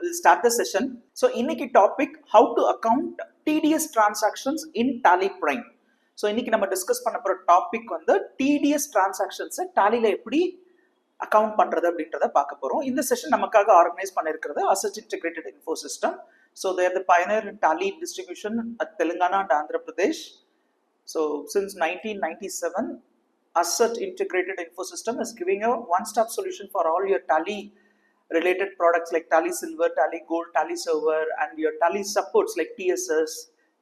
we'll start the session. So இன்னைக்கு topic how to account TDS transactions in Tally Prime. So இன்னைக்கு நம்ம discuss பண்ண போகிற topic வந்து TDS டிரான்சாக்ஷன்ஸை டாலியில் எப்படி அக்கௌண்ட் பண்ணுறது அப்படின்றத பார்க்க போகிறோம். இந்த செஷன் நமக்காக ஆர்கனைஸ் பண்ணியிருக்கிறது asset integrated info system. So there the pioneer in Tally distribution at Telangana and Andhra Pradesh. So since 1997 Asset Integrated Info System is giving a one-stop solution for all your Tally related products like Tally Silver, Tally Gold, Tally Server, and your Tally supports like TSS.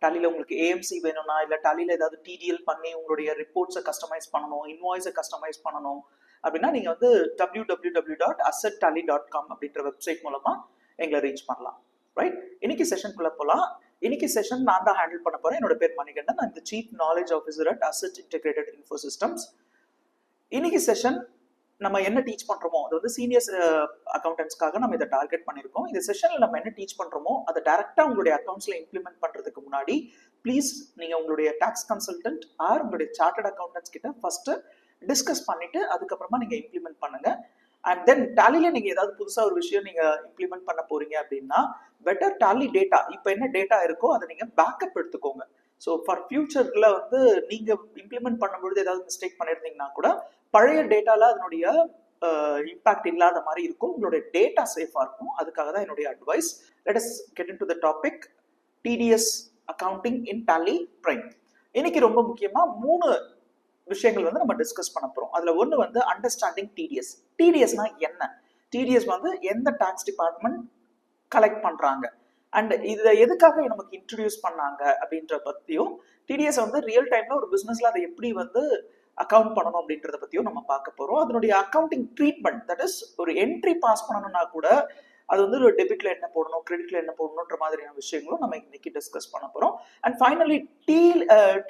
Tallyல உங்களுக்கு AMC வேணும்னா இல்லை டாலியில் ஏதாவது TDL பண்ணி உங்களுடைய ரிப்போர்ட்ஸை customise பண்ணணும், இன்வாய்ஸை customise பண்ணணும் அப்படின்னா நீங்கள் வந்து www.assettally.com அப்படின்ற வெப்சைட் மூலமாக எங்களை ரீச் பண்ணலாம். ரைட், இன்னைக்கு செஷனுக்குள்ளே போகலாம். இன்னைக்கு செஷன் நான் தான் ஹேண்டில் பண்ண போகிறேன். என்னோட பேர் மணிகண்டன். நான் இந்த chief knowledge officer at asset integrated info systems. இன்னைக்கு செஷன் நம்ம என்ன டீச் பண்ணுறோமோ அது வந்து சீனியர்ஸ் அக்கௌண்டன்ஸ்க்காக நம்ம இதை டார்கெட் பண்ணியிருக்கோம். இந்த செஷனில் நம்ம என்ன டீச் பண்ணுறோமோ அதை டேரெக்டாக உங்களுடைய அக்கௌண்ட்ஸில் இம்ப்ளிமெண்ட் பண்ணுறதுக்கு முன்னாடி ப்ளீஸ் நீங்கள் உங்களுடைய டாக்ஸ் கன்சல்டன்ட் ஆர் உங்களுடைய சார்ட்டர்ட் அக்கௌண்டன்ஸ் கிட்ட ஃபஸ்ட்டு டிஸ்கஸ் பண்ணிவிட்டு அதுக்கப்புறமா நீங்கள் இம்ப்ளிமெண்ட் பண்ணுங்கள். அண்ட் தென் டாலியில் நீங்கள் ஏதாவது புதுசாக ஒரு விஷயம் நீங்கள் இம்ப்ளிமெண்ட் பண்ண போகிறீங்க அப்படின்னா பெட்டர் டாலி டேட்டா, இப்போ என்ன டேட்டா இருக்கோ அதை நீங்கள் பேக்கப் எடுத்துக்கோங்க. ஸோ ஃபார் ஃபியூச்சரில் வந்து நீங்கள் இம்ப்ளிமெண்ட் பண்ணும்பொழுது ஏதாவது மிஸ்டேக் பண்ணியிருந்தீங்கன்னா கூட பழைய டேட்டாவில் அதனுடைய இம்பேக்ட் இல்லாத மாதிரி இருக்கும், உங்களுடைய டேட்டா சேஃபாக இருக்கும். அதுக்காக தான் என்னுடைய advice. Let us get into the topic TDS accounting in Tally Prime. இன்னைக்கு ரொம்ப முக்கியமாக 3 விஷயங்கள் வந்து நம்ம டிஸ்கஸ் பண்ண போகிறோம். அதில் ஒன்று வந்து அண்டர்ஸ்டாண்டிங் டிடிஎஸ். டிடிஎஸ்னா என்ன, டிடிஎஸ் வந்து எந்த டாக்ஸ் டிபார்ட்மெண்ட் கலெக்ட் பண்ணுறாங்க அண்ட் இதை எதுக்காக நமக்கு இன்ட்ரடியூஸ் பண்ணாங்க அப்படின்ற பற்றியும், டிடிஎஸ் வந்து ரியல் டைமில் ஒரு பிஸ்னஸில் அதை எப்படி வந்து அக்கௌண்ட் பண்ணணும் அப்படின்றத பற்றியும் நம்ம பார்க்க போகிறோம். அதனுடைய அக்கௌண்டிங் ட்ரீட்மெண்ட், தட் இஸ் ஒரு என்ட்ரி பாஸ் பண்ணணும்னா கூட அது வந்து ஒரு டெபிட்ல என்ன போடணும், கிரெடிட்ல என்ன போடணுன்ற மாதிரியான விஷயங்களும் நம்ம இன்னைக்கு டிஸ்கஸ் பண்ண போகிறோம். அண்ட் ஃபைனலி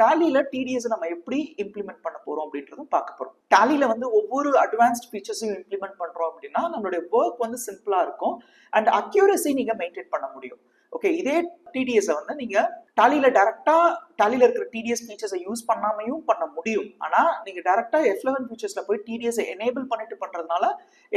டாலியில் டிடிஎஸ் நம்ம எப்படி இம்ப்ளிமெண்ட் பண்ண போகிறோம் அப்படின்றதும் பார்க்க போகிறோம். டாலியில் வந்து ஒவ்வொரு அட்வான்ஸ்ட் ஃபீச்சர்ஸையும் இம்ப்ளிமெண்ட் பண்ணுறோம் அப்படின்னா நம்மளுடைய ஒர்க் வந்து சிம்பிளாக இருக்கும் அண்ட் அக்யூரசி நீங்கள் மெயின்டைன் பண்ண முடியும். ஓகே, இதே டிடிஎஸ் வந்து நீங்கள் டாலியில் டேரெக்டாக டாலியில் இருக்கிற டிடிஎஸ் ஃபீச்சர்ஸை யூஸ் பண்ணாமையும் பண்ண முடியும். ஆனால் நீங்கள் டேரெக்டாக F11 ஃபீச்சர்ஸில் போய் டிடிஎஸை எனேபிள் பண்ணிட்டு பண்ணுறதுனால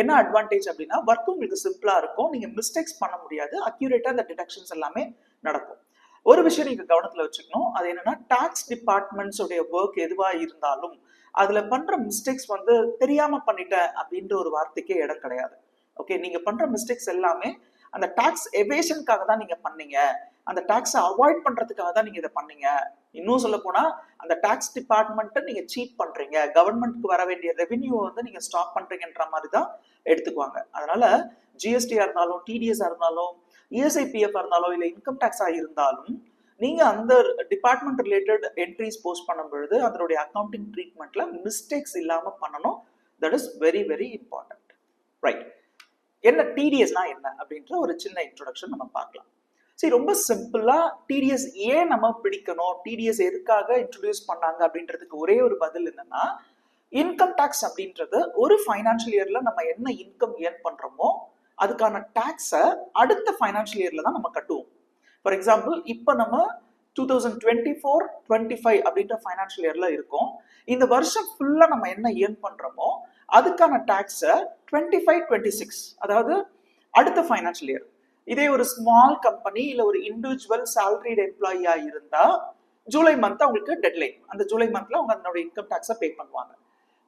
என்ன அட்வான்டேஜ் அப்படின்னா ஒர்க் உங்களுக்கு சிம்பிளாக இருக்கும், நீங்கள் மிஸ்டேக்ஸ் பண்ண முடியாது, அக்யூரேட்டாக அந்த டிடக்ஷன்ஸ் எல்லாமே நடக்கும். ஒரு விஷயம் நீங்கள் கவனத்தில் வச்சுக்கணும், அது என்னன்னா டாக்ஸ் டிபார்ட்மெண்ட்ஸோடைய ஒர்க் எதுவாக இருந்தாலும் அதில் பண்ணுற மிஸ்டேக்ஸ் வந்து தெரியாமல் பண்ணிட்டேன் அப்படின்ற ஒரு வார்த்தைக்கே இடம் கிடையாது. ஓகே, நீங்கள் பண்ணுற மிஸ்டேக்ஸ் எல்லாமே அந்த டாக்ஸ் எவேஷனுக்காக தான் நீங்கள் பண்ணீங்க, அந்த டாக்ஸை அவாய்ட் பண்ணுறதுக்காக தான் நீங்கள் இதை பண்ணீங்க. இன்னும் சொல்ல போனால் அந்த டாக்ஸ் டிபார்ட்மெண்ட்டை நீங்கள் சீட் பண்ணுறீங்க, கவர்மெண்ட்க்கு வர வேண்டிய ரெவென்யூ வந்து நீங்கள் ஸ்டாப் பண்ணுறீங்கன்ற மாதிரி தான் எடுத்துக்குவாங்க. அதனால ஜிஎஸ்டியாக இருந்தாலும் டிடிஎஸ்ஸாக இருந்தாலும் இஎஸ்ஐபிஎஃப் இருந்தாலும் இல்லை இன்கம் டேக்ஸாக இருந்தாலும் நீங்கள் அந்த டிபார்ட்மெண்ட் ரிலேட்டட் என்ட்ரிஸ் போஸ்ட் பண்ணும் பொழுது அதனுடைய அக்கௌண்டிங் ட்ரீட்மெண்ட்டில் மிஸ்டேக்ஸ் இல்லாமல் பண்ணணும். That is very very important. Right, என்ன டிடிஎஸ்னா என்ன அப்படின்ற ஒரு சின்ன இன்ட்ரோடக்ஷன் நம்ம பார்க்கலாம். சரி, ரொம்ப சிம்பிளா டிடிஎஸ் ஏன் நம்ம பிடிக்கணும், டிடிஎஸ் எதுக்காக இன்ட்ரோடியூஸ் பண்ணாங்க அப்படின்றதுக்கு ஒரே ஒரு பதில் என்னன்னா, இன்கம் டாக்ஸ் அப்படின்றது ஒரு ஃபைனான்சியல் இயர்ல நம்ம என்ன இன்கம் ஏர்ன் பண்றோமோ அதுக்கான டாக்ஸை அடுத்த ஃபைனான்சியல் இயர்ல தான் நம்ம கட்டுவோம். ஃபார் எக்ஸாம்பிள், இப்போ நம்ம 2024-25 அப்படின்ற ஃபைனான்சியல் இயர்ல இருக்கோம். இந்த வருஷம் ஃபுல்லா நம்ம என்ன ஏர்ன் பண்றோமோ அதுக்கான டாக்ஸை 25-26, அதாவது அடுத்த ஃபைனான்சியல் இயர். இதே ஒரு ஸ்மால் கம்பெனி இல்லை ஒரு இண்டிவிஜுவல் சேலரிட் எம்ப்ளாயியா இருந்தா ஜூலை மந்த் அவங்களுக்கு டெட்லைன், அந்த ஜூலை மந்த்ல அவங்க அதனோட இன்கம் டாக்ஸை பே பண்ணுவாங்க.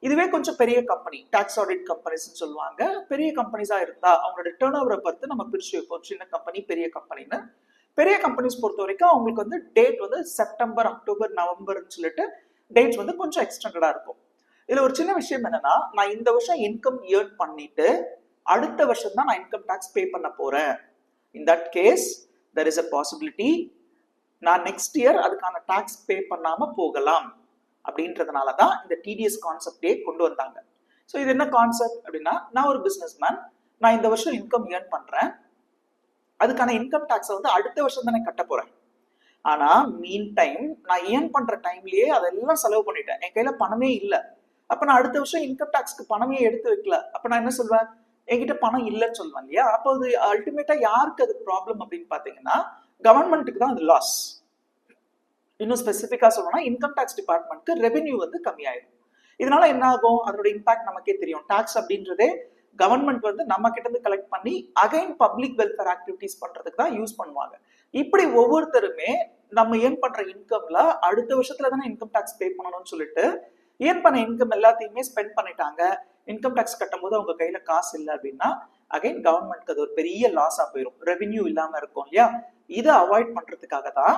இதுவே கொஞ்சம் பெரிய கம்பெனி, டாக்ஸ் ஆடிட் கம்பெனிஸ்ன்னு சொல்லுவாங்க, பெரிய கம்பெனிஸா இருந்தா அவங்களோட டேர்ன் ஓவரை பொறுத்து நம்ம பிரிச்சு வைப்போம், சின்ன கம்பெனி பெரிய கம்பெனின்னு. பெரிய கம்பெனிஸ் பொறுத்த வரைக்கும் அவங்களுக்கு வந்து டேட் வந்து செப்டம்பர், அக்டோபர், நவம்பர்னு சொல்லிட்டு டேட்ஸ் வந்து கொஞ்சம் எக்ஸ்டெண்டடா இருக்கும். இதுல ஒரு சின்ன விஷயம் என்னன்னா, நான் இந்த வருஷம் இன்கம் ஏர்ன் பண்ணிட்டு அடுத்த வருஷம் தான் நான் இன்கம் டாக்ஸ் பே பண்ண போறேன். In that case there is a possibility நான் நெக்ஸ்ட் இயர் அதுக்கான டாக்ஸ் பே பண்ணாம போகலாம். அப்படின்றதுனால தான் இந்த டிடிஎஸ் கான்செப்டே கொண்டு வந்தாங்க. ஸோ இது என்ன கான்செப்ட் அப்படின்னா, நான் ஒரு பிஸ்னஸ் மேன், நான் இந்த வருஷம் இன்கம் ஏர்ன் பண்றேன், அதுக்கான இன்கம் டாக்ஸை வந்து அடுத்த வருஷம் தானே கட்ட போறேன். ஆனா மீன் டைம் நான் ஏர்ன் பண்ற டைம்லயே அதெல்லாம் செலவு பண்ணிட்டேன், என் கையில பணமே இல்லை. அப்ப நான் அடுத்த வருஷம் இன்கம் டாக்ஸ்க்கு பணமே எடுத்து வைக்கல. அப்ப நான் என்ன சொல்வேன், என்கிட்ட பணம் இல்லைன்னு சொல்லுவேன் இல்லையா. அப்போ அது அல்டிமேட்டா யாருக்கு அது ப்ராப்ளம் அப்படின்னு பாத்தீங்கன்னா கவர்மெண்ட்டுக்கு தான் அது லாஸ். இன்னும் ஸ்பெசிஃபிக்கா சொல்லணும்னா இன்கம் டாக்ஸ் டிபார்ட்மெண்ட்க்கு ரெவென்யூ வந்து கம்மியாயிடும். இதனால என்ன ஆகும், அதோட இம்பாக்ட் நமக்கே தெரியும். டாக்ஸ் அப்படின்றதே கவர்மெண்ட் வந்து நம்ம கிட்ட இருந்து கலெக்ட் பண்ணி அகைன் பப்ளிக் வெல்ஃபேர் ஆக்டிவிட்டிஸ் பண்றதுக்கு தான் யூஸ் பண்ணுவாங்க. இப்படி ஒவ்வொருத்தருமே நம்ம ஏர்ன் பண்ற இன்கம்ல அடுத்த வருஷத்துல தானே இன்கம் டாக்ஸ் பே பண்ணணும்னு சொல்லிட்டு ஏர்ன் பண்ண இன்கம் எல்லாத்தையுமே ஸ்பெண்ட் பண்ணிட்டாங்க. இன்கம் டாக்ஸ் கட்டும் போது அவங்க கையில காசு இல்லை அப்படின்னா அகைன் கவர்மெண்ட்க்கு அது ஒரு பெரிய லாஸா போயிடும், ரெவென்யூ இல்லாம இருக்கும் இல்லையா. இதை அவாய்ட் பண்றதுக்காக தான்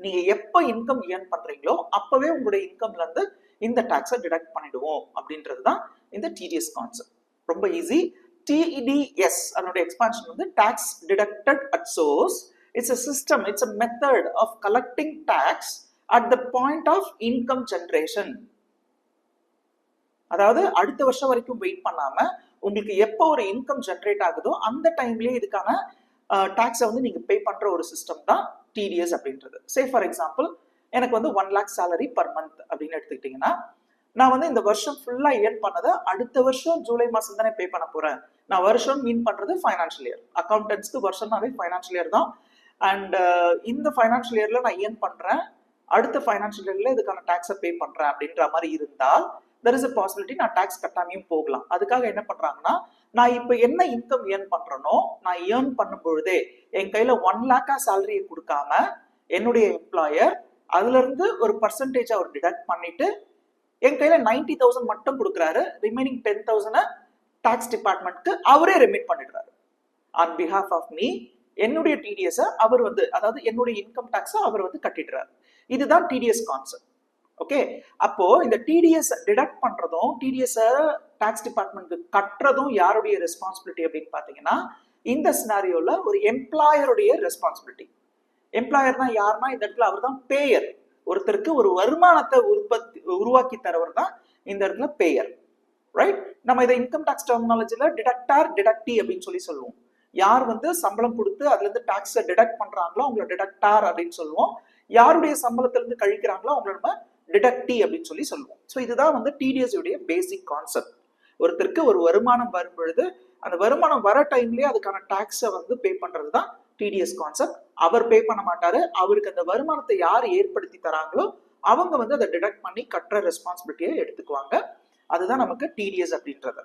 நீங்க எப்ப இன்கம் ஏர்ன் பண்றீங்களோ அப்பவே உங்களுடைய இன்கம்ல இருந்து இந்த டாக்ஸை டிடக்ட் பண்ணிடுவோம் அப்படின்றதுதான் இந்த டிடிஎஸ் கான்செப்ட். ரொம்ப ஈஸி. TDS அதனுடைய எக்ஸ்பான்ஷன் வந்து tax deducted at source. It's a system, it's a method of collecting tax at the point of income generation. அதாவது அடுத்த வருஷம் வரைக்கும் வெயிட் பண்ணாம உங்களுக்கு எப்போ ஒரு இன்கம் ஜென்ரேட் ஆகுதோ அந்த டைம்லயே இதுக்கான டாக்ஸை வந்து நீங்க பே பண்ற ஒரு சிஸ்டம் தான் டிடிஎஸ் அப்படின்றது. சே ஃபார் எக்ஸாம்பிள் எனக்கு வந்து 1 lakh salary per month அப்படின்னு எடுத்துக்கிட்டீங்கன்னா நான் வந்து இந்த வருஷம் ஃபுல்லா ஏர்ன் பண்ணதை அடுத்த வருஷம் ஜூலை மாசம் தானே பே பண்ண போறேன். நான் வருஷம் மீன் பண்றது ஃபைனான்சியல் இயர். அக்கௌண்டன்ஸ்க்கு வருஷம்னாவே ஃபைனான்சியல் இயர் தான். அண்ட் இந்த ஃபைனான்சியல் இயர்ல நான் ஏர்ன் பண்றேன், அடுத்த ஃபைனான்சியல் இயர்ல இதுக்கான டாக்ஸை பே பண்றேன் அப்படின்ற மாதிரி இருந்தால் there is a possibility நான் டாக்ஸ் கட்டாமையும் போகலாம். அதுக்காக என்ன பண்றாங்கன்னா நான் இப்ப என்ன இன்கம் ஏர்ன் பண்றேனோ நான் ஏர்ன் பண்ணும் பொழுதே என் கையில 1 lakh சேலரியை கொடுக்காம என்னுடைய எம்ப்ளாயர் அதுல இருந்து ஒரு பர்சன்டேஜ் அவர் டிடக்ட் பண்ணிட்டு என் கையில 90,000 மட்டும் கொடுக்குறாரு, ரிமைனிங் 10,000 டாக்ஸ் டிபார்ட்மெண்ட்க்கு அவரே ரெமிட் பண்ணிடுறாரு. ஆன் பிஹாஃப் ஆஃப் மீ என்னுடைய டிடிஎஸ் அவர் வந்து அதாவது என்னுடைய இன்கம் டாக்ஸ் அவர் வந்து கட்டிடுறாரு. இதுதான் டிடிஎஸ் கான்செப்ட். ஓகே, அப்போ இந்த டிடிஎஸ் டிடக்ட் பண்றதும் டிடிஎஸ் டாக்ஸ் டிபார்ட்மெண்ட்க்கு கட்டுறதும் யாருடைய ரெஸ்பான்சிபிலிட்டி அப்படின்னு பாத்தீங்கன்னா இந்த சினாரியோல ஒரு எம்ப்ளாயருடைய ரெஸ்பான்சிபிலிட்டி. எம்ப்ளாயர்னா யாருன்னா இந்த இடத்துல அவர் தான் பேயர். ஒருத்தருக்கு ஒரு வருமானத்தை உருவாக்கி தரவர் தான் இந்த இடத்துல பேயர். ரைட்? நம்ம இதை இன்கம் டாக்ஸ் டெர்மினாலஜில டிடக்டார் டிடக்டி அப்படின்னு சொல்லுவோம். யார் வந்து சம்பளம் கொடுத்து அதுல இருந்து டாக்ஸை டிடக்ட் பண்றாங்களோ அவங்கள டிடக்டார் அப்படின்னு சொல்லுவோம். யாருடைய சம்பளத்துல இருந்து கழிக்கிறாங்களோ அவங்கள நம்ம டிடக்டி அப்படின்னு சொல்லுவோம். ஸோ இதுதான் வந்து டிடிஎஸ் உடைய பேசிக் கான்செப்ட். ஒருத்தருக்கு ஒரு வருமானம் வரும் பொழுது அந்த வருமானம் வர டைம்லயே அதுக்கான டாக்ஸை வந்து பே பண்றது தான் டிடிஎஸ் கான்செப்ட். அவர் பே பண்ண மாட்டாரு, அவருக்கு அந்த வருமானத்தை யார் ஏற்படுத்தி தராங்களோ அவங்க வந்து அதை டிடக்ட் பண்ணி கட்டுற ரெஸ்பான்சிபிலிட்டியை எடுத்துக்குவாங்க. அதுதான் நமக்கு டிடிஎஸ் அப்படின்றது.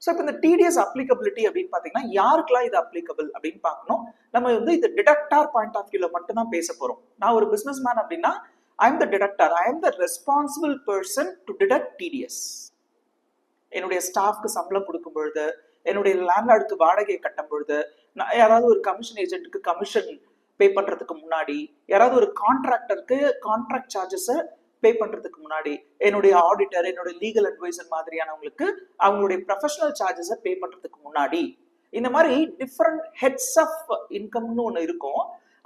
ஸோ இப்போ இந்த டிடிஎஸ் அப்ளிகபிலிட்டி அப்படின்னு பார்த்தீங்கன்னா யாருக்கெல்லாம் இது அப்ளிகபிள் அப்படின்னு பார்க்கணும். நம்ம வந்து இது டிடக்டார் பாயிண்ட் ஆஃப் வியூல மட்டும் தான் பேச போறோம். நான் ஒரு பிசினஸ் மேன் அப்படின்னா I am the deductor, I am the responsible person to deduct TDS. என்னுடைய ஸ்டாஃப்க்கு சம்பளம் கொடுக்கும் பொழுது, என்னுடைய லேண்ட்லார்டுக்கு வாடகையை கட்டும் பொழுது, யாராவது ஒரு கமிஷன் ஏஜென்ட்டுக்கு கமிஷன் பே பண்றதுக்கு முன்னாடி, யாராவது ஒரு கான்ட்ராக்டருக்கு கான்ட்ராக்ட் சார்ஜஸை பே பண்றதுக்கு முன்னாடி, என்னுடைய ஆடிட்டர் என்னுடைய லீகல் அட்வைசர் மாதிரியானவங்களுக்கு அவங்களுடைய ப்ரொஃபஷனல் சார்ஜஸை பே பண்றதுக்கு முன்னாடி, இந்த மாதிரி டிஃப்ரெண்ட் ஹெட்ஸ் ஆஃப் இன்கம்னு ஒன்று இருக்கும்.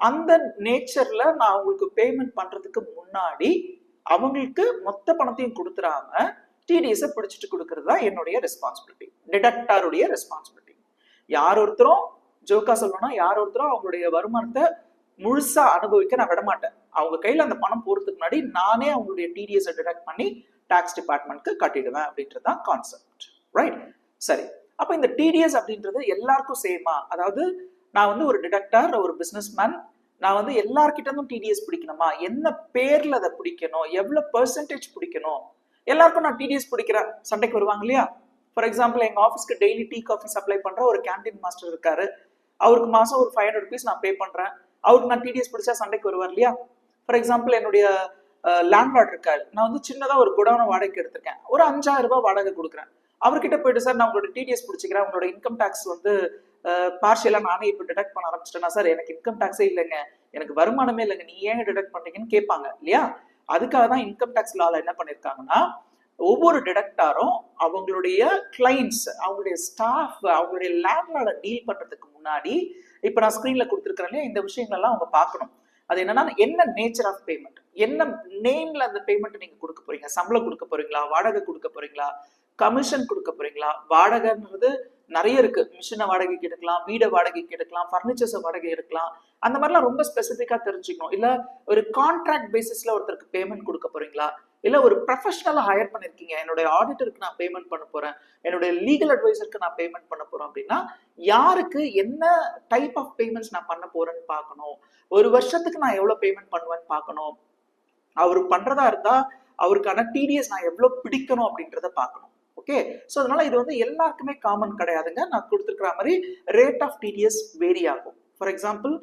அந்த நேச்சர்ல நான் அவங்களுக்கு பேமெண்ட் பண்றதுக்கு முன்னாடி அவங்களுக்கு மொத்த பணத்தையும் கொடுத்துறாம டிடிஎஸ் பிடிச்சிட்டு கொடுக்கறது தான் என்னுடைய ரெஸ்பான்சிபிலிட்டி, டிடக்டாருடைய ரெஸ்பான்சிபிலிட்டி. யார் ஒருத்தரும் ஜோக்கா சொல்லணும்னா யார் ஒருத்தரும் அவங்களுடைய வருமானத்தை முழுசா அனுபவிக்க நான் விடமாட்டேன். அவங்க கையில அந்த பணம் போறதுக்கு முன்னாடி நானே அவங்களுடைய டிடிஎஸ் டிடக்ட் பண்ணி டாக்ஸ் டிபார்ட்மெண்ட்க்கு கட்டிடுவேன் அப்படின்றது தான் கான்செப்ட். ரைட்? சரி, அப்ப இந்த டிடிஎஸ் அப்படின்றது எல்லாருக்கும் சேமா? அதாவது நான் வந்து ஒரு டிடக்டர், ஒரு பிசினஸ் மேன், நான் வந்து எல்லார்கிட்ட இருந்தும் டிடிஎஸ் பிடிக்கணுமா? என்ன பேர்ல அதை பிடிக்கணும்? எவ்வளவு பெர்சன்டேஜ் பிடிக்கணும்? எல்லாருக்கும் நான் டிடிஎஸ் பிடிக்கிறேன் சண்டைக்கு வருவாங்க இல்லையா? ஃபார் எக்ஸாம்பிள் எங்க ஆஃபீஸ்க்கு டெய்லி டீ காஃபி சப்ளை பண்ற ஒரு கேண்டீன் மாஸ்டர் இருக்காரு. அவருக்கு மாசம் ஒரு 500 rupees நான் பே பண்றேன். அவருக்கு நான் டிடிஎஸ் பிடிச்சா சண்டைக்கு வருவார் இல்லையா? ஃபார் எக்ஸாம்பிள் என்னுடைய லேண்ட்லார்ட் இருக்காரு, நான் வந்து சின்னதா ஒரு குடோனை வாடகைக்கு எடுத்திருக்கேன், ஒரு 5000 ரூபாய் வாடகை கொடுக்குறேன். அவர்கிட்ட போயிட்டு சார் நான் உங்களோட டிடிஎஸ் பிடிச்சிக்கிறேன், உங்களோட இன்கம் டாக்ஸ் வந்து பார்ஷியலா நானே இப்போ டிடக்ட் பண்ண ஆரம்பிச்சிட்டேன்னா சார் எனக்கு இன்கம் டாக்ஸே இல்லைங்க, எனக்கு வருமானமே இல்லைங்க, நீ ஏன் டிடக்ட் பண்றீங்கன்னு கேட்பாங்க இல்லையா? அதுக்காக தான் இன்கம் டாக்ஸ் லால என்ன பண்ணிருக்காங்கன்னா ஒவ்வொரு டிடக்டாரும் அவங்களுடைய கிளைண்ட்ஸ், அவங்களுடைய ஸ்டாஃப், அவங்களுடைய லேண்ட்லார்ட டீல் பண்றதுக்கு முன்னாடி இப்ப நான் ஸ்கிரீன்ல கொடுத்துருக்கிறேன் இல்லையா, இந்த விஷயங்கள்லாம் அவங்க பார்க்கணும். அது என்னன்னா என்ன நேச்சர் ஆஃப் பேமெண்ட், என்ன நேம்ல அந்த பேமெண்ட் நீங்க கொடுக்க போறீங்க? சம்பளம் கொடுக்க போறீங்களா, வாடகை கொடுக்க போறீங்களா, கமிஷன் கொடுக்க போறீங்களா? வாடகைன்றது நிறைய இருக்கு. மிஷினை வாடகைக்கு எடுக்கலாம், வீடை வாடகைக்கு எடுக்கலாம், பர்னிச்சர்ஸை வாடகை எடுக்கலாம். அந்த மாதிரிலாம் ரொம்ப ஸ்பெசிஃபிக்கா தெரிஞ்சுக்கணும். இல்ல ஒரு கான்ட்ராக்ட் பேசிஸ்ல ஒருத்தருக்கு பேமெண்ட் கொடுக்க போறீங்களா, இல்ல ஒரு ப்ரொஃபஷனலா ஹையர் பண்ணிருக்கீங்க, என்னுடைய ஆடிட்டருக்கு நான் பேமெண்ட் பண்ண போறேன், என்னுடைய லீகல் அட்வைசருக்கு நான் பேமெண்ட் பண்ண போறேன் அப்படின்னா யாருக்கு என்ன டைப் ஆஃப் பேமெண்ட்ஸ் நான் பண்ண போறேன்னு பார்க்கணும். ஒரு வருஷத்துக்கு நான் எவ்வளவு பேமெண்ட் பண்ணுவேன்னு பார்க்கணும். அவரு பண்றதா இருந்தா அவருக்கான டிடிஎஸ் நான் எவ்வளவு பிடிக்கணும் அப்படின்றத பார்க்கணும். ஓகே, ஸோ அதனால இது வந்து எல்லாருக்குமே காமன் கிடையாதுங்க. நான் கொடுத்துருக்கிற மாதிரி ரேட் ஆஃப் டிடிஎஸ் வேரி ஆகும். ஃபார் எக்ஸாம்பிள்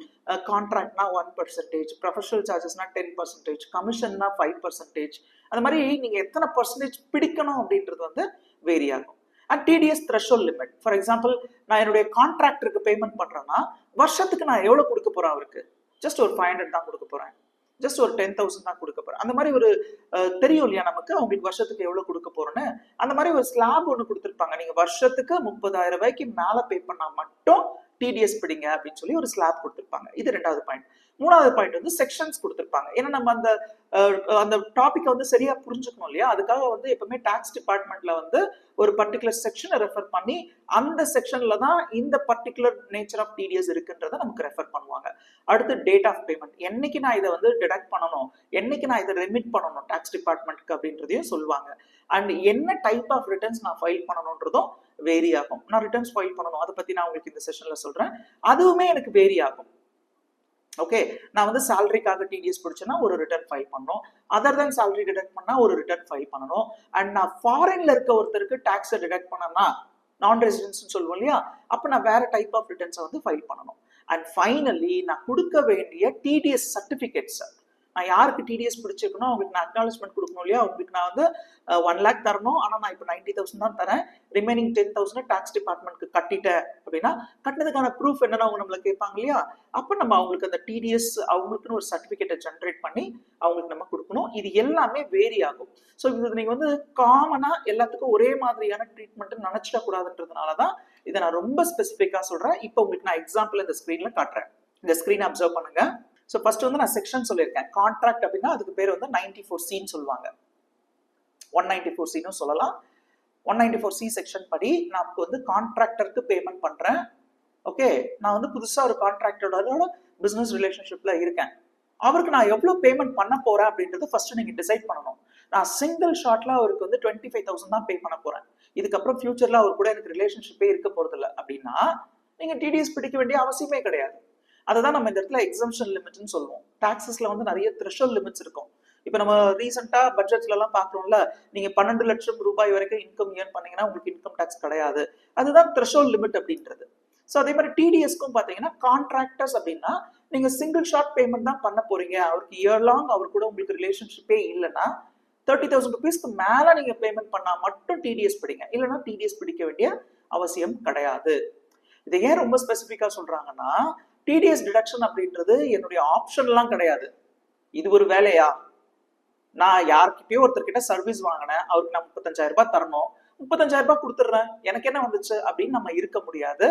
கான்ட்ராக்ட்னா 1%, ப்ரொஃபஷனல் சார்ஜஸ்னா 10%, கமிஷன்னா 5%. அந்த மாதிரி நீங்க எத்தனை பர்சன்டேஜ் பிடிக்கணும் அப்படின்றது வந்து வேரி ஆகும். And TDS threshold limit. For example நான் என்னுடைய கான்ட்ராக்டருக்கு பேமெண்ட் பண்றேன்னா வருஷத்துக்கு நான் எவ்வளவு கொடுக்க போறேன் அவருக்கு? ஜஸ்ட் ஒரு 500 தான் கொடுக்க போறேன், ஜஸ்ட் ஒரு 10,000 தான் கொடுக்க போறேன். அந்த மாதிரி ஒரு தெரியும் இல்லையா நமக்கு அவங்களுக்கு வருஷத்துக்கு எவ்வளவு கொடுக்க போறோன்னு. அந்த மாதிரி ஒரு ஸ்லாப் ஒன்று கொடுத்துருப்பாங்க. நீங்க வருஷத்துக்கு 30,000 ரூபாய்க்கு மேல பே பண்ணா மட்டும் டிடிஎஸ் பிடிங்க அப்படின்னு சொல்லி ஒரு ஸ்லாப் கொடுத்துருப்பாங்க. இது 2வது பாயிண்ட். 3வது பாயிண்ட் வந்து செக்ஷன்ஸ் கொடுத்துருப்பாங்க. ஏன்னா நம்ம அந்த டாபிக்கை வந்து சரியா புரிஞ்சுக்கணும் இல்லையா, அதுக்காக வந்து எப்பவுமே டாக்ஸ் டிபார்ட்மெண்ட்ல வந்து ஒரு பர்டிகுலர் செக்ஷனை ரெஃபர் பண்ணி அந்த செக்ஷன்ல தான் இந்த பர்டிகுலர் நேச்சர் ஆஃப் டிடிஎஸ் இருக்குன்றத நமக்கு ரெஃபர் பண்ணுவாங்க. அடுத்து டேட் ஆஃப் பேமெண்ட். என்னைக்கு நான் இதை வந்து டிடக்ட் பண்ணணும், என்னைக்கு நான் இதை ரெமிட் பண்ணணும் டாக்ஸ் டிபார்ட்மெண்ட்க்கு அப்படின்றதையும் சொல்லுவாங்க. அண்ட் என்ன டைப் ஆஃப் ரிட்டர்ன்ஸ் நான் ஃபைல் பண்ணணுன்றதும் வேரி ஆகும். நான் ரிட்டர்ன்ஸ் ஃபைல் பண்ணணும், அதை பத்தி நான் உங்களுக்கு இந்த செஷன்ல சொல்றேன். அதுவுமே எனக்கு வேரி ஆகும். ஓகே, நான் வந்து சேலரிக்காக டிடிஎஸ் பிடிச்சேன்னா ஒரு ரிட்டர்ன் ஃபைல் பண்ணணும், அதர் தென் சேலரி டிடக்ட் பண்ணா ஒரு ரிட்டர்ன் ஃபைல் பண்ணணும். அண்ட் நான் ஃபாரின்ல இருக்க ஒருத்தருக்கு டாக்ஸை டிடக்ட் பண்ணனா நான் ரெசிடென்ஸ் சொல்லுவோம் இல்லையா, அப்ப நான் வேற டைப் ஆஃப் ரிட்டர்ன்ஸை வந்து ஃபைல் பண்ணணும். அண்ட் ஃபைனலி நான் கொடுக்க வேண்டிய டிடிஎஸ் சர்டிபிகேட்ஸ். நான் யாருக்கு டிடிஎஸ் பிடிச்சிருக்கணும் அவங்களுக்கு நான் அக்னாலஜ்மெண்ட் கொடுக்கணும் இல்லையா, உங்களுக்கு நான் வந்து 1 lakh தரணும், ஆனால் நான் இப்போ 90,000 தான் தரேன், ரிமைனிங் 10,000 டாக்ஸ் டிபார்ட்மெண்ட்க்கு கட்டிட்டேன் அப்படின்னா கட்டினதுக்கான ப்ரூஃப் என்னன்னா அவங்க நம்மளை கேட்பாங்க இல்லையா, அப்போ நம்ம அவங்களுக்கு அந்த டிடிஎஸ் அவங்களுக்குன்னு ஒரு சர்டிஃபிகேட்டை ஜென்ரேட் பண்ணி அவங்களுக்கு நம்ம கொடுக்கணும். இது எல்லாமே வேரி ஆகும். ஸோ இது நீங்கள் வந்து காமனாக எல்லாத்துக்கும் ஒரே மாதிரியான ட்ரீட்மெண்ட்டு நினச்சிடக்கூடாதுன்றதுனால தான் இதை நான் ரொம்ப ஸ்பெசிஃபிக்காக சொல்கிறேன். இப்போ உங்களுக்கு நான் எக்ஸாம்பிள் இந்த ஸ்க்ரீனில் காட்டுறேன். இந்த ஸ்க்ரீனை அப்சர்வ் பண்ணுங்க. ஸோ ஃபர்ஸ்ட் வந்து நான் செக்ஷன் சொல்லியிருக்கேன். கான்ட்ராக்ட் அப்படின்னா அதுக்கு பேர் வந்து 94C சொல்லுவாங்க, 194C சொல்லலாம். 194C செக்ஷன் படி நான் வந்து கான்ட்ராக்டருக்கு பேமெண்ட் பண்றேன். ஓகே, நான் வந்து புதுசா ஒரு கான்ட்ராக்டரோட பிசினஸ் ரிலேஷன்ஷிப்ல இருக்கேன். அவருக்கு நான் எவ்வளவு பேமெண்ட் பண்ண போறேன் அப்படின்றது ஃபர்ஸ்ட் நீங்க டிசைட் பண்ணணும். நான் சிங்கிள் ஷாட்ல அவருக்கு வந்து 25,000 தான் பே பண்ண போறேன், இதுக்கப்புறம் ஃபியூச்சர்ல அவர் கூட எனக்கு ரிலேஷன்ஷிப்பே இருக்க போறது இல்லை அப்படின்னா நீங்க டிடிஎஸ் பிடிக்க வேண்டிய அவசியமே கிடையாது. அதுதான் நம்ம இந்த இடத்துல எக்ஸம்ஷன் லிமிட்னு சொல்லுவோம். டாக்ஸஸ்ல வந்து நிறைய த்ரெஷோல்ட் லிமிட்ஸ் இருக்கும். இப்போ நம்ம ரீசெண்டா பட்ஜெட்ல எல்லாம் பாக்குறோம்ல, நீங்க 12 லட்சம் ரூபாய் வரைக்கும் இன்கம் ஏர்ன் பண்ணீங்கன்னா உங்களுக்கு இன்கம் டாக்ஸ் கிடையாது. அதுதான் த்ரெஷோல்ட் லிமிட் அப்படின்றது. ஸோ அதே மாதிரி டிடிஎஸ்க்கும் பாத்தீங்கன்னா கான்ட்ராக்டர்ஸ் அப்படின்னா நீங்க சிங்கிள் ஷார்ட் பேமெண்ட் தான் பண்ண போறீங்க, அவருக்கு இயர் லாங் அவர் கூட உங்களுக்கு ரிலேஷன்ஷிப்பே இல்லைன்னா 30,000 ருபீஸ்க்கு மேல நீங்க பேமெண்ட் பண்ணா மட்டும் டிடிஎஸ் பிடிங்க, இல்லைன்னா டிடிஎஸ் பிடிக்க வேண்டிய அவசியம் கிடையாது. இதை ஏன் ரொம்ப ஸ்பெசிஃபிக்கா சொல்றாங்கன்னா டிடிஎஸ் டிடக்ஷன் அப்படின்றது என்னுடைய ஆப்ஷன்லாம் கிடையாது. இது ஒரு வேலையா, நான் யார்கிட்டயோ ஒருத்தர்கிட்ட சர்வீஸ் வாங்கினேன், அவருக்கு நான் 35,000 ரூபாய் தரணும், 35,000 ரூபாய் கொடுத்துட்றேன், எனக்கு என்ன வந்துச்சு அப்படின்னு நம்ம இருக்க முடியாது.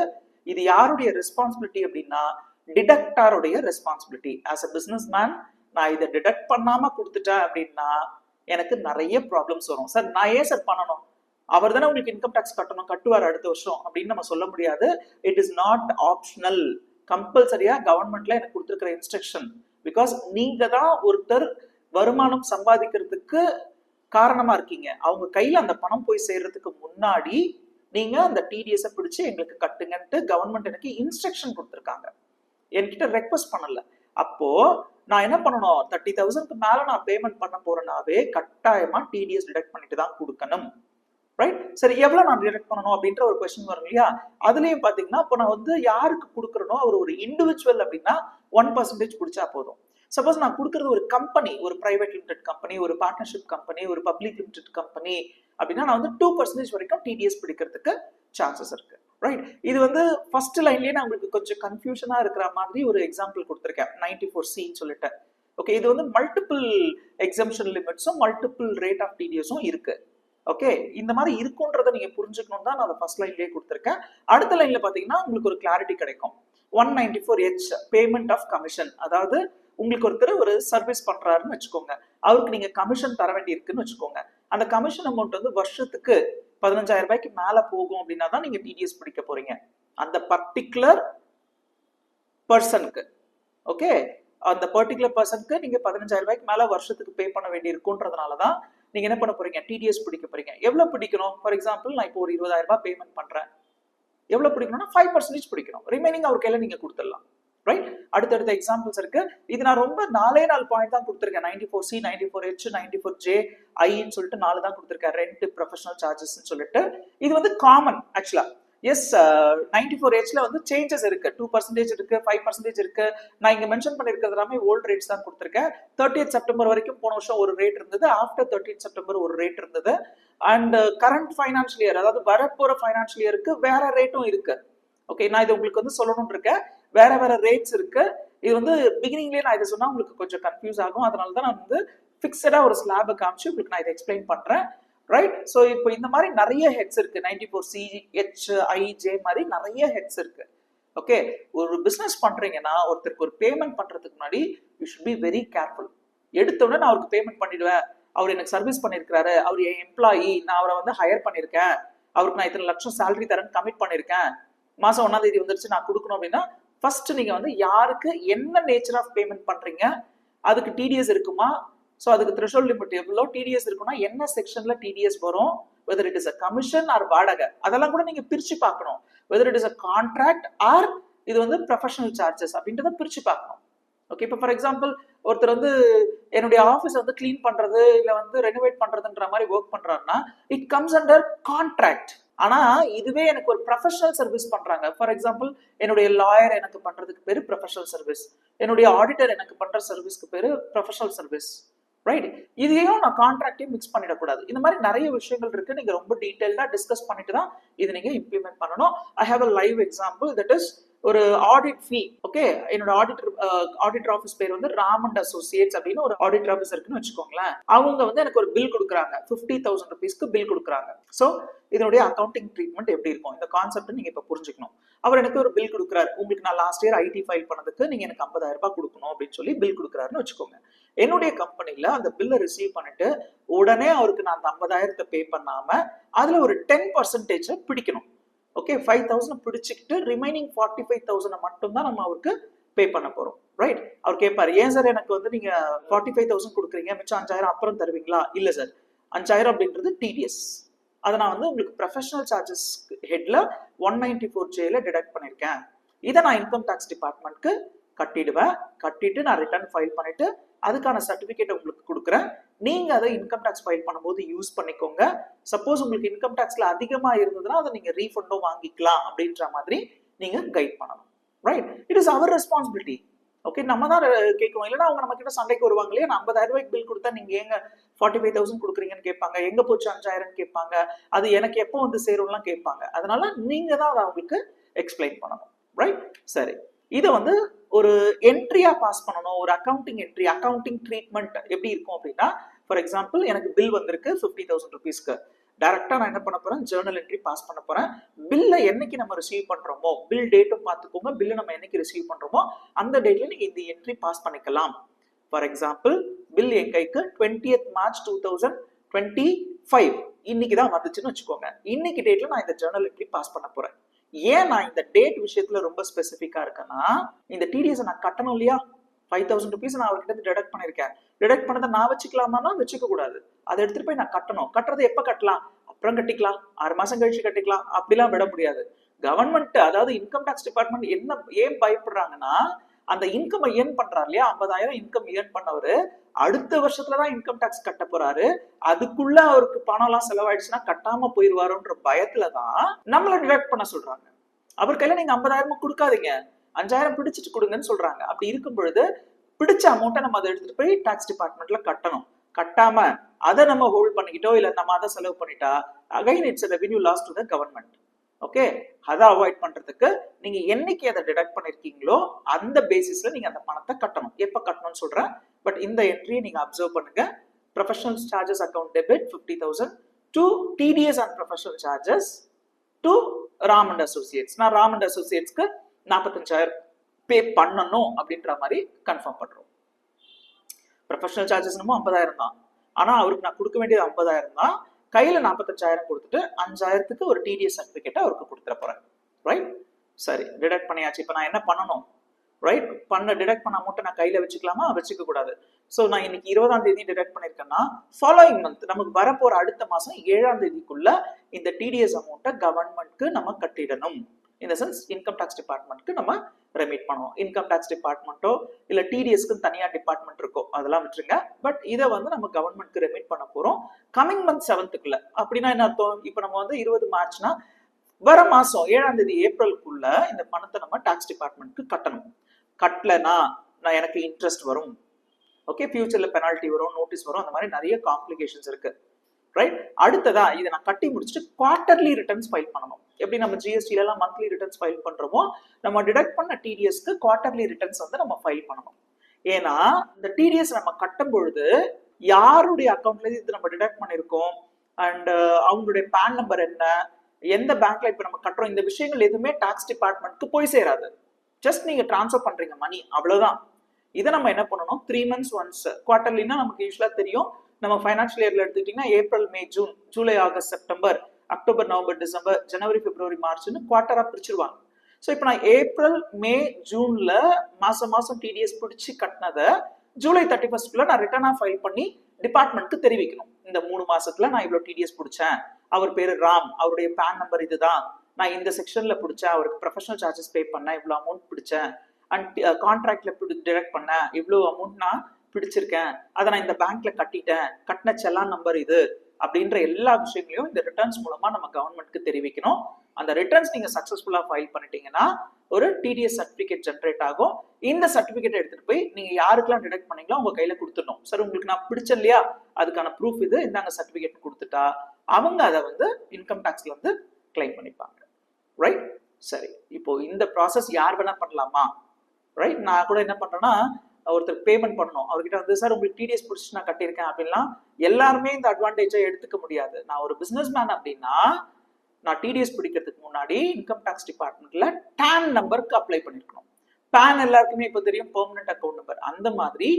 இது யாருடைய ரெஸ்பான்சிபிலிட்டி அப்படின்னா டிடக்டாருடைய responsibility. As a businessman நான் இதை டிடக்ட் பண்ணாம கொடுத்துட்டேன் அப்படின்னா எனக்கு நிறைய ப்ராப்ளம்ஸ் வரும். சார் நான் ஏன் சார் பண்ணணும், அவர் தானே உங்களுக்கு இன்கம் டாக்ஸ் கட்டணும், கட்டுவார் அடுத்த வருஷம் அப்படின்னு நம்ம சொல்ல முடியாது. இட் இஸ் நாட் ஆப்ஷனல், கம்பல்சரியா கவர்மெண்ட்ல எனக்கு கொடுத்துருக்கிற இன்ஸ்ட்ரக்ஷன். பிகாஸ் நீங்க தான் ஒருத்தர் வருமானம் சம்பாதிக்கிறதுக்கு காரணமா இருக்கீங்க, அவங்க கையில அந்த பணம் போய் சேர்றதுக்கு முன்னாடி நீங்க அந்த டிடிஎஸ் பிடிச்சு எங்களுக்கு கட்டுங்கன்ட்டு கவர்மெண்ட் எனக்கு இன்ஸ்ட்ரக்ஷன் கொடுத்துருக்காங்க, என்கிட்ட ரெக்வஸ்ட் பண்ணல. அப்போ நான் என்ன பண்ணணும், 30,000க்கு மேல நான் பேமெண்ட் பண்ண போறேனாவே கட்டாயமா டிடிஎஸ் டிடக்ட் பண்ணிட்டு தான் கொடுக்கணும். ரைட், சரி எவ்வளவு நான் டிடக்ட் பண்ணணும் அப்படின்ற ஒரு கொஸ்டின் வரும் இல்லையா, அதுலயும் பாத்தீங்கன்னா இப்போ நான் வந்து யாருக்கு கொடுக்குறனோ அவர் ஒரு இண்டிவிஜுவல் அப்படின்னா 1% பிடிச்சா போதும். சப்போஸ் நான் கொடுக்கறது ஒரு கம்பெனி, ஒரு பிரைவேட் லிமிடெட் கம்பெனி, ஒரு பார்ட்னர்ஷிப் கம்பெனி, ஒரு பப்ளிக் லிமிடெட் கம்பெனி அப்படின்னா நான் வந்து 2% வரைக்கும் டிடிஎஸ் பிடிக்கிறதுக்கு சான்சஸ் இருக்கு. ரைட், இது வந்து ஃபர்ஸ்ட் லைன்லயே நான் உங்களுக்கு கொஞ்சம் கன்ஃபியூஷனா இருக்கிற மாதிரி ஒரு எக்ஸாம்பிள் கொடுத்துருக்கேன், 94C சொல்லிட்டு. ஓகே, இது வந்து மல்டிபிள் எக்ஸம்ஷன் லிமிட்ஸும் மல்டிபிள் ரேட் ஆஃப் டிடிஎஸும் இருக்கு. ஓகே, இந்த மாதிரி இருக்குன்றதை நீங்க புரிஞ்சுக்கணும் தான் நான் அதை ஃபர்ஸ்ட் லைன்லயே கொடுத்துருக்கேன். அடுத்த லைன்ல பாத்தீங்கன்னா உங்களுக்கு ஒரு கிளாரிட்டி கிடைக்கும். 194H பேமெண்ட் ஆஃப் கமிஷன், அதாவது உங்களுக்கு ஒருத்தர் ஒரு சர்வீஸ் பண்றாருன்னு வச்சுக்கோங்க, அவருக்கு நீங்க கமிஷன் தர வேண்டி இருக்குன்னு வச்சுக்கோங்க. அந்த கமிஷன் அமௌண்ட் வந்து வருஷத்துக்கு 15,000 ரூபாய்க்கு மேல போகும் அப்படின்னா தான் நீங்க டிடிஎஸ் பிடிக்க போறீங்க அந்த பர்டிகுலர் பர்சனுக்கு. ஓகே, அந்த பர்டிகுலர் பர்சனுக்கு நீங்க 15,000 ரூபாய்க்கு மேல வருஷத்துக்கு பே பண்ண வேண்டி இருக்குன்றதுனாலதான் நீங்க என்ன பண்ண போறீங்க, டிடிஎஸ் பிடிக்க போறீங்க. எவ்வளவு பிடிக்கணும், ஃபார் எக்ஸாம்பிள் நான் இப்போ ஒரு 20,000 ரூபாய் பேமெண்ட் பண்றேன், எவ்வளவு பிடிக்கணும்னா 5% பிடிக்கணும், ரிமைனிங் அவர் கையில நீங்க கொடுத்துடலாம். ரைட்? அடுத்தடுத்த எக்ஸாம்பிள்ஸ் இருக்கு. இது நான் ரொம்ப 4 பாயிண்ட் தான் கொடுத்துருக்கேன். 94C, 94H, 94J, ஐன்னு சொல்லிட்டு 4 தான் கொடுத்துருக்கேன். ரெண்ட், ப்ரொஃபஷனல் சார்ஜஸ் சொல்லிட்டு. இது வந்து காமன் ஆக்சுவலா. எஸ், 94Hல வந்து சேஞ்சஸ் இருக்கு. 2% இருக்கு, 5% இருக்கு. நான் இங்க மென்ஷன் பண்ணிருக்கிறது எல்லாமே ஓல்ட் ரேட்ஸ் தான் கொடுத்துருக்கேன். 30th செப்டம்பர் வரைக்கும் போன வருஷம் ஒரு ரேட் இருந்தது. ஆஃப்டர் 30th செப்டம்பர் ஒரு ரேட் இருந்தது. அண்ட் கரண்ட் ஃபைனான்சியல் இயர், அதாவது வரப்போற ஃபைனான்சியல் இயருக்கு வேற ரேட்டும் இருக்கு. ஓகே, நான் இது உங்களுக்கு வந்து சொல்லணும்னு இருக்கேன். வேற வேற ரேட்ஸ் இருக்கு. இது வந்து பிகினிங்லேயே நான் இதை சொன்னா உங்களுக்கு கொஞ்சம் கன்ஃபியூஸ் ஆகும். அதனால தான் நான் வந்து ஃபிக்ஸடா ஒரு ஸ்லாபை காமிச்சு உங்களுக்கு நான் இதை எக்ஸ்பிளைன் பண்றேன். ரைட்? ஸோ இப்போ இந்த மாதிரி நிறைய ஹெட்ஸ் இருக்கு. 94C, H, I, J மாதிரி நிறைய ஹெட்ஸ் இருக்கு. ஓகே, ஒரு பிசினஸ் பண்றீங்கன்னா ஒருத்தருக்கு ஒரு பேமெண்ட் பண்றதுக்கு முன்னாடி you should be very careful. எடுத்த உடனே நான் அவருக்கு பேமெண்ட் பண்ணிடுவேன், அவர் எனக்கு சர்வீஸ் பண்ணிருக்காரு, அவர் என் எம்ப்ளாயி, நான் அவரை வந்து ஹையர் பண்ணிருக்கேன், அவருக்கு நான் இத்தனை லட்சம் சேலரி தரேன்னு கமிட் பண்ணிருக்கேன், மாசம் 1ஆம் தேதி வந்துருச்சு நான் கொடுக்கணும் அப்படின்னா, ஃபர்ஸ்ட் நீங்க வந்து யாருக்கு என்ன நேச்சர் ஆஃப் பேமெண்ட் பண்றீங்க, அதுக்கு டிடிஎஸ் இருக்குமா, ஸோ அதுக்கு த்ரெஷோல்ட் லிமிட் எவ்வளோ, டிடிஎஸ் இருக்குன்னா என்ன செக்ஷன்ல டிடிஎஸ் வரும், whether it is a commission or வாடகை, அதெல்லாம் கூட நீங்க பிரிச்சு பார்க்கணும். Whether it is a contract or இது வந்து ப்ரொஃபஷனல் சார்ஜஸ் அப்படின்றத பிரிச்சு பார்க்கணும். ஓகே, இப்போ ஃபார் எக்ஸாம்பிள் ஒருத்தர் வந்து என்னுடைய ஆஃபீஸ் வந்து கிளீன் பண்றது இல்லை வந்து ரெனோவேட் பண்றதுன்ற மாதிரி ஒர்க் பண்றாருன்னா இட் கம்ஸ் அண்டர் கான்ட்ராக்ட். ஆனா இதுவே எனக்கு ஒரு ப்ரொஃபஷனல் சர்வீஸ் பண்றாங்க, ஃபார் எக்ஸாம்பிள் என்னுடைய லாயர் எனக்கு பண்றதுக்கு பேரு ப்ரொஃபஷனல் சர்வீஸ், என்னுடைய ஆடிட்டர் எனக்கு பண்ற சர்வீஸ்க்கு பேரு ப்ரொஃபஷனல் சர்வீஸ். ரைட்? இதையும் நான் கான்ட்ராக்டையும் மிக்ஸ் பண்ணிடக்கூடாது. இந்த மாதிரி நிறைய விஷயங்கள் இருக்கு. நீங்க ரொம்ப டீடைல்டா டிஸ்கஸ் பண்ணிட்டு தான் இது நீங்க இம்ப்ளிமெண்ட் பண்ணணும். I have a live example, that is ஒரு ஆடிட் ஃபீ. ஓகே, என்னோட ஆடிட்டர் ஆஃபீஸ் பேர் வந்து ராம் அண்ட் அசோசியேட்ஸ் அப்படின்னு ஒரு ஆடிட்டர் ஆஃபீஸ் இருக்குன்னு வச்சுக்கோங்களேன். அவங்க வந்து எனக்கு ஒரு பில் கொடுக்குறாங்க, 50,000 rupeesக்கு பில் கொடுக்குறாங்க. ஸோ இதனுடைய அக்கௌண்டிங் ட்ரீட்மெண்ட் எப்படி இருக்கும், இந்த கான்செப்ட் நீங்க இப்ப புரிஞ்சுக்கணும். அவர் எனக்கு ஒரு பில் கொடுக்குறாரு, உங்களுக்கு நான் லாஸ்ட் இயர் ஐடி ஃபைல் பண்ணதுக்கு நீங்க எனக்கு 50,000 ரூபாய் கொடுக்கணும் அப்படின்னு சொல்லி பில் கொடுக்குறாருன்னு வச்சுக்கோங்க. என்னுடைய கம்பெனில அந்த பில்லை ரிசீவ் பண்ணிட்டு உடனே அவருக்கு நான் அந்த 50,000 பே பண்ணாம அதுல ஒரு 10% பிடிக்கணும். ஓகே, 5,000 பிடிச்சிக்கிட்டு ரிமைனிங் 45,000 மட்டும் தான் நம்ம அவருக்கு பே பண்ண போறோம். ரைட்? அவர் கேட்பாரு, ஏன் சார் எனக்கு வந்து நீங்க 45,000 கொடுக்குறீங்க, மிச்சம் 5,000 அப்புறம் தருவீங்களா? இல்ல சார், 5,000 அப்படின்றது டிடிஎஸ். அதை நான் வந்து உங்களுக்கு ப்ரொஃபஷனல் சார்ஜஸ் ஹெட்ல 194Jல டிடக்ட் பண்ணிருக்கேன். இதை நான் இன்கம் டாக்ஸ் டிபார்ட்மெண்ட்க்கு கட்டிடுவேன். கட்டிட்டு நான் ரிட்டர்ன் ஃபைல் பண்ணிட்டு அதுக்கான சர்டிபிகேட் உங்களுக்கு கொடுக்குறேன். நீங்க அதை இன்கம் டாக்ஸ் ஃபைல் பண்ணும்போது யூஸ் பண்ணிக்கோங்க. சப்போஸ் உங்களுக்கு இன்கம் டாக்ஸ்ல அதிகமா இருந்ததுன்னா அதை நீங்க ரீஃபண்டும் வாங்கிக்கலாம் அப்படின்ற மாதிரி நீங்க கைட் பண்ணணும். Right? It is our responsibility. Okay, நம்ம தான் கேட்கணும். இல்லைன்னா அவங்க நம்ம கிட்ட சண்டைக்கு வருவாங்க இல்லையா, நான் 50,000 ரூபாய்க்கு பில் கொடுத்தா நீங்க எங்க 45,000 கொடுக்குறீங்கன்னு கேட்பாங்க, எங்க போச்சு 5,000 கேட்பாங்க, அது எனக்கு எப்போ வந்து சேரும்லாம் கேட்பாங்க. அதனால நீங்க தான் அதை அவங்களுக்கு எக்ஸ்பிளைன் பண்ணணும். ரைட்? சரி, இதை வந்து ஒரு என்ட்ரியா பாஸ் பண்ணணும். ஒரு அக்கௌண்டிங் என்ட்ரி, அக்கௌண்டிங் ட்ரீட்மெண்ட் எப்படி இருக்கும் அப்படின்னா, ஃபார் எக்ஸாம்பிள் எனக்கு பில் வந்திருக்கு 50,000 rupeesக்கு. டைரக்டா நான் என்ன பண்ண போறேன், ஜேர்னல் என்ட்ரி பாஸ் பண்ண போறேன். பில்ல என்னைக்கு நம்ம ரிசீவ் பண்றோமோ, பில் டேட்டும் பார்த்துக்கோங்க, பில்ல நம்ம என்னைக்கு ரிசீவ் பண்றோமோ அந்த டேட்ல நீங்க இந்த என்ட்ரி பாஸ் பண்ணிக்கலாம். ஃபார் எக்ஸாம்பிள் பில் என் கைக்கு 20th March 2025 இன்னைக்கு தான் வந்துச்சுன்னு வச்சுக்கோங்க. இன்னைக்கு டேட்ல நான் இந்த ஜேர்னல் என்ட்ரி பாஸ் பண்ண போறேன். ஏன் நான் இந்த டேட் விஷயத்துல ரொம்ப ஸ்பெசிஃபிக்கா இருக்கேன்னா, இந்த டிடிஎஸ் நான் கட்டணும் இல்லையா, 5,000 rupees நான் அவர்கிட்ட டிடக்ட் பண்ணிருக்கேன். டிடக்ட் பண்ணதை நான் வச்சுக்கலாமா? வச்சுக்க கூடாது. அதை எடுத்துட்டு போய் நான் கட்டணும். கட்டுறது எப்ப கட்டலாம், அப்புறம் கட்டிக்கலாம், 6 மாசம் கழிச்சு கட்டிக்கலாம், அப்படிலாம் விட முடியாது. கவர்மெண்ட், அதாவது இன்கம் டாக்ஸ் டிபார்ட்மெண்ட் என்ன ஏன் பயப்படுறாங்கன்னா, அந்த இன்கம் ஏர்ன் பண்றாரு இல்லையா, 50,000 இன்கம் ஏர்ன் பண்ணவரு அடுத்த வருஷத்துலதான் இன்கம் டாக்ஸ் கட்ட போறாரு, அதுக்குள்ள அவருக்கு பணம் எல்லாம் செலவாயிடுச்சுன்னா கட்டாம போயிருவாருன்ற பயத்துலதான் நம்மள டிடக்ட் பண்ண சொல்றாங்க. அவர் கையில நீங்க 50,000 கொடுக்காதீங்க, 5,000 பிடிச்சிட்டு கொடுங்கன்னு சொல்றாங்க. அப்படி இருக்கும் பொழுது பிடிச்ச அமௌண்ட்டை நம்ம அதை எடுத்துட்டு போய் டாக்ஸ் டிபார்ட்மெண்ட்ல கட்டணும். கட்டாம அதை நம்ம ஹோல்ட் பண்ணிக்கிட்டோ இல்ல நம்ம அதை செலவு பண்ணிட்டா again it's revenue loss to the government. Okay, அதை அவாய்ட் பண்றதுக்கு நீங்க என்னைக்கு அதை டிடக்ட் பண்ணிருக்கீங்களோ அந்த பேசிஸ்ல நீங்க அந்த பணத்தை கட்டணும். எப்ப கட்டணும்னு சொல்றேன், பட் இந்த என்ட்ரியை நீங்க அப்சர்வ் பண்ணுங்க. Professional charges account debit 50,000 to TDS and professional charges to Ram and associates. நான் ராம் அண்ட் அசோசியேட்ஸ்க்கு 45,000 பே பண்ணணும் அப்படின்ற மாதிரி கன்ஃபார்ம் பண்றோம். ப்ரொஃபஷனல் சார்ஜஸ் நம்ம 50,000 தான், ஆனா அவருக்கு நான் கொடுக்க வேண்டியது 50,000 தான். கையில 45,000 கொடுத்துட்டு 5,000க்கு ஒரு டிடிஎஸ் சர்டிபிகேட் அவருக்கு கொடுத்துட போறேன். ரைட்? சரி, டிடக்ட் பண்ணியாச்சு. இப்ப நான் என்ன பண்ணணும்? ரைட், டிடக்ட் பண்ண அமௌண்ட்டை நான் கையில வச்சுக்கலாமா? வச்சுக்க கூடாது. ஸோ நான் இன்னைக்கு 20ஆம் தேதி டிடக்ட் பண்ணிருக்கேன்னா ஃபாலோயிங் மந்த் நமக்கு வரப்போற அடுத்த மாசம் 7ஆம் தேதிக்குள்ள இந்த டிடிஎஸ் அமௌண்ட்டை கவர்மெண்ட்க்கு நம்ம கட்டிடணும். இந்த சென்ஸ் இன்கம் டேக்ஸ் டிபார்ட்மெண்ட்க்கு நம்ம ரெமிட் பண்ணுவோம். இன்கம் டேக்ஸ் டிபார்ட்மெண்ட்டோ இல்ல டிடிஎஸ்க்கு தனியா டிபார்ட்மெண்ட் இருக்கோ அதெல்லாம் விட்டுருங்க. பட் இதை வந்து நம்ம கவர்மெண்ட்க்கு ரெமிட் பண்ண போறோம் கமிங் மந்த் 7th. அப்படின்னா என்ன அர்த்தம்? இப்போ நம்ம வந்து 20 மார்ச்னா வர மாசம் 7ஆம் தேதி ஏப்ரலுக்குள்ள இந்த பணத்தை நம்ம டாக்ஸ் டிபார்ட்மெண்ட்க்கு கட்டணும். கட்டலனா நான் எனக்கு இன்ட்ரெஸ்ட் வரும், ஓகே, ஃபியூச்சர்ல பெனால்ட்டி வரும், நோட்டீஸ் வரும், அந்த மாதிரி நிறைய காம்ப்ளிகேஷன்ஸ் இருக்கு, ரைட்? அடுத்ததா இதை நான் கட்டி முடிச்சுட்டு குவார்டர்லி ரிட்டர்ன்ஸ் ஃபைல் பண்ணணும். எப்படி நம்ம ஜிஎஸ்டில எல்லாம் மந்த்லி ரிட்டர்ன்ஸ் ஃபைல் பண்றோமோ நம்ம டிடக்ட் பண்ண டிடிஎஸ்க்கு குவார்டர்லி ரிட்டர்ன்ஸ் வந்து நம்ம ஃபைல் பண்ணணும். ஏன்னா இந்த டிடிஎஸ் நம்ம கட்டும் பொழுது யாருடைய அக்கௌண்ட்ல இது நம்ம டிடக்ட் பண்ணிருக்கோம் அண்ட் அவங்களுடைய பேன் நம்பர் என்ன, எந்த பேங்க்ல இப்ப நம்ம கட்டுறோம், இந்த விஷயங்கள் எதுவுமே டாக்ஸ் டிபார்ட்மெண்ட்க்கு போய் சேராது. ஜஸ்ட் நீங்க டிரான்ஸ்ஃபர் பண்றீங்க மணி, அவ்வளவுதான். இதை நம்ம என்ன பண்ணணும், 3 months ஒன்ஸ், குவார்டர்லினா நமக்கு யூஸ்வலா தெரியும். நம்ம ஃபைனான்ஷியல் இயர்ல எடுத்துக்கிட்டீங்கன்னா April, May, June, July, August, September, October, November, December, ஜனவரி, பிப்ரவரி, மார்ச்னு குவார்டரா பிரிச்சிருவாங்க. ஸோ இப்போ நான் ஏப்ரல், மே, ஜூன்ல மாசம் டிடிஎஸ் பிடிச்சி கட்டினதை ஜூலை 31st நான் ரிட்டர்னா ஃபைல் பண்ணி டிபார்ட்மெண்ட்க்கு தெரிவிக்கணும். இந்த 3 மாசத்துல நான் இவ்வளவு டிடிஎஸ் பிடிச்சேன், அவர் பேரு ராம், அவருடைய பேன் நம்பர் இதுதான், நான் இந்த செக்ஷன்ல பிடிச்சேன், அவருக்கு ப்ரொஃபஷனல் சார்ஜஸ் பே பண்ணேன், இவ்வளவு அமௌண்ட் பிடிச்சேன், அண்ட் கான்ட்ராக்ட்ல டிரெக்ட் பண்ணேன், இவ்வளவு அமௌண்ட் நான் பிடிச்சிருக்கேன், அதை நான் இந்த பேங்க்ல கட்டிட்டேன், கட்டின செல்லான் நம்பர் இது அப்படின்ற எல்லா விஷயங்களையும் இந்த ரிட்டர்ன்ஸ் மூலமா நம்ம கவர்மெண்ட்க்கு தெரிவிக்கணும். அந்த ரிட்டர்ன்ஸ் நீங்க சக்சஸ்ஃபுல்லா ஃபைல் பண்ணிட்டீங்கன்னா ஒரு டிடிஎஸ் சர்டிபிகேட் ஜென்ரேட் ஆகும். இந்த சர்டிபிகேட் எடுத்துட்டு போய் நீங்க யாருக்கெல்லாம் டிடெக்ட் பண்ணீங்களோ உங்க கையில கொடுத்துடணும். சார் உங்களுக்கு நான் பிடிச்சேன் இல்லையா, அதுக்கான ப்ரூஃப் இது, இந்தாங்க சர்டிபிகேட் கொடுத்துட்டா அவங்க அதை வந்து இன்கம் டாக்ஸ்ல வந்து கிளைம் பண்ணிப்பாங்க, ரைட்? சரி, இப்போ இந்த ப்ராசஸ் யார் வேணா பண்ணலாமா, ரைட்? நான் கூட என்ன பண்றேன்னா, ஒருத்தர் பேமெண்ட் பண்ணணும், அவர்கிட்ட வந்து சார் உங்களுக்கு டிடிஎஸ் பிடிச்சி நான் கட்டியிருக்கேன் அப்படின்லாம் எல்லாருமே இந்த அட்வான்டேஜை எடுத்துக்க முடியாது. நான் ஒரு பிசினஸ் மேன் அப்படின்னா நான் டிடிஎஸ் பிடிக்கிறதுக்கு முன்னாடி இன்கம் டாக்ஸ் டிபார்ட்மெண்ட்ல டான் நம்பருக்கு அப்ளை பண்ணிருக்கணும். பேன் எல்லாருக்குமே இப்போ தெரியும், பெர்மனன்ட் அக்கௌண்ட் நம்பர். அந்த மாதிரி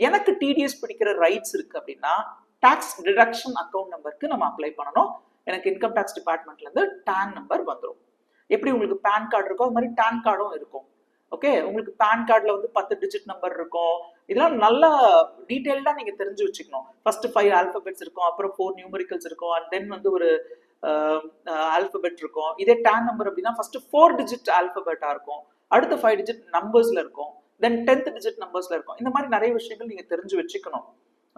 எனக்கு டிடிஎஸ் பிடிக்கிற ரைட்ஸ் இருக்கு அப்படின்னா டாக்ஸ் டிடக்ஷன் அக்கௌண்ட் நம்பருக்கு நம்ம அப்ளை பண்ணணும். எனக்கு இன்கம் டாக்ஸ் டிபார்ட்மெண்ட்ல இருந்து டான் நம்பர் வந்துடும். எப்படி உங்களுக்கு பேன் கார்டு இருக்கோ அது மாதிரி டான் கார்டும் இருக்கும். ஓகே, உங்களுக்கு பேன் கார்டுல வந்து 10 டிஜிட் நம்பர் இருக்கும். இதெல்லாம் நல்லா டீடைல்டா நீங்க தெரிஞ்சு வச்சுக்கணும். ஃபர்ஸ்ட் 5 ஆல்பபெட்ஸ் இருக்கும், அப்புறம் 4 நியூமரிக்கல்ஸ் இருக்கும், அண்ட் தென் வந்து ஒரு ஆல்பபெட் இருக்கும். இதே டான் நம்பர் அப்படின்னா ஃபர்ஸ்ட் 4 டிஜிட் ஆல்பபெட்டா இருக்கும், அடுத்த 5 டிஜிட் நம்பர்ஸ்ல இருக்கும், தென் 10th டிஜிட் நம்பர்ஸ்ல இருக்கும். இந்த மாதிரி நிறைய விஷயங்கள் நீங்க தெரிஞ்சு வச்சுக்கணும்.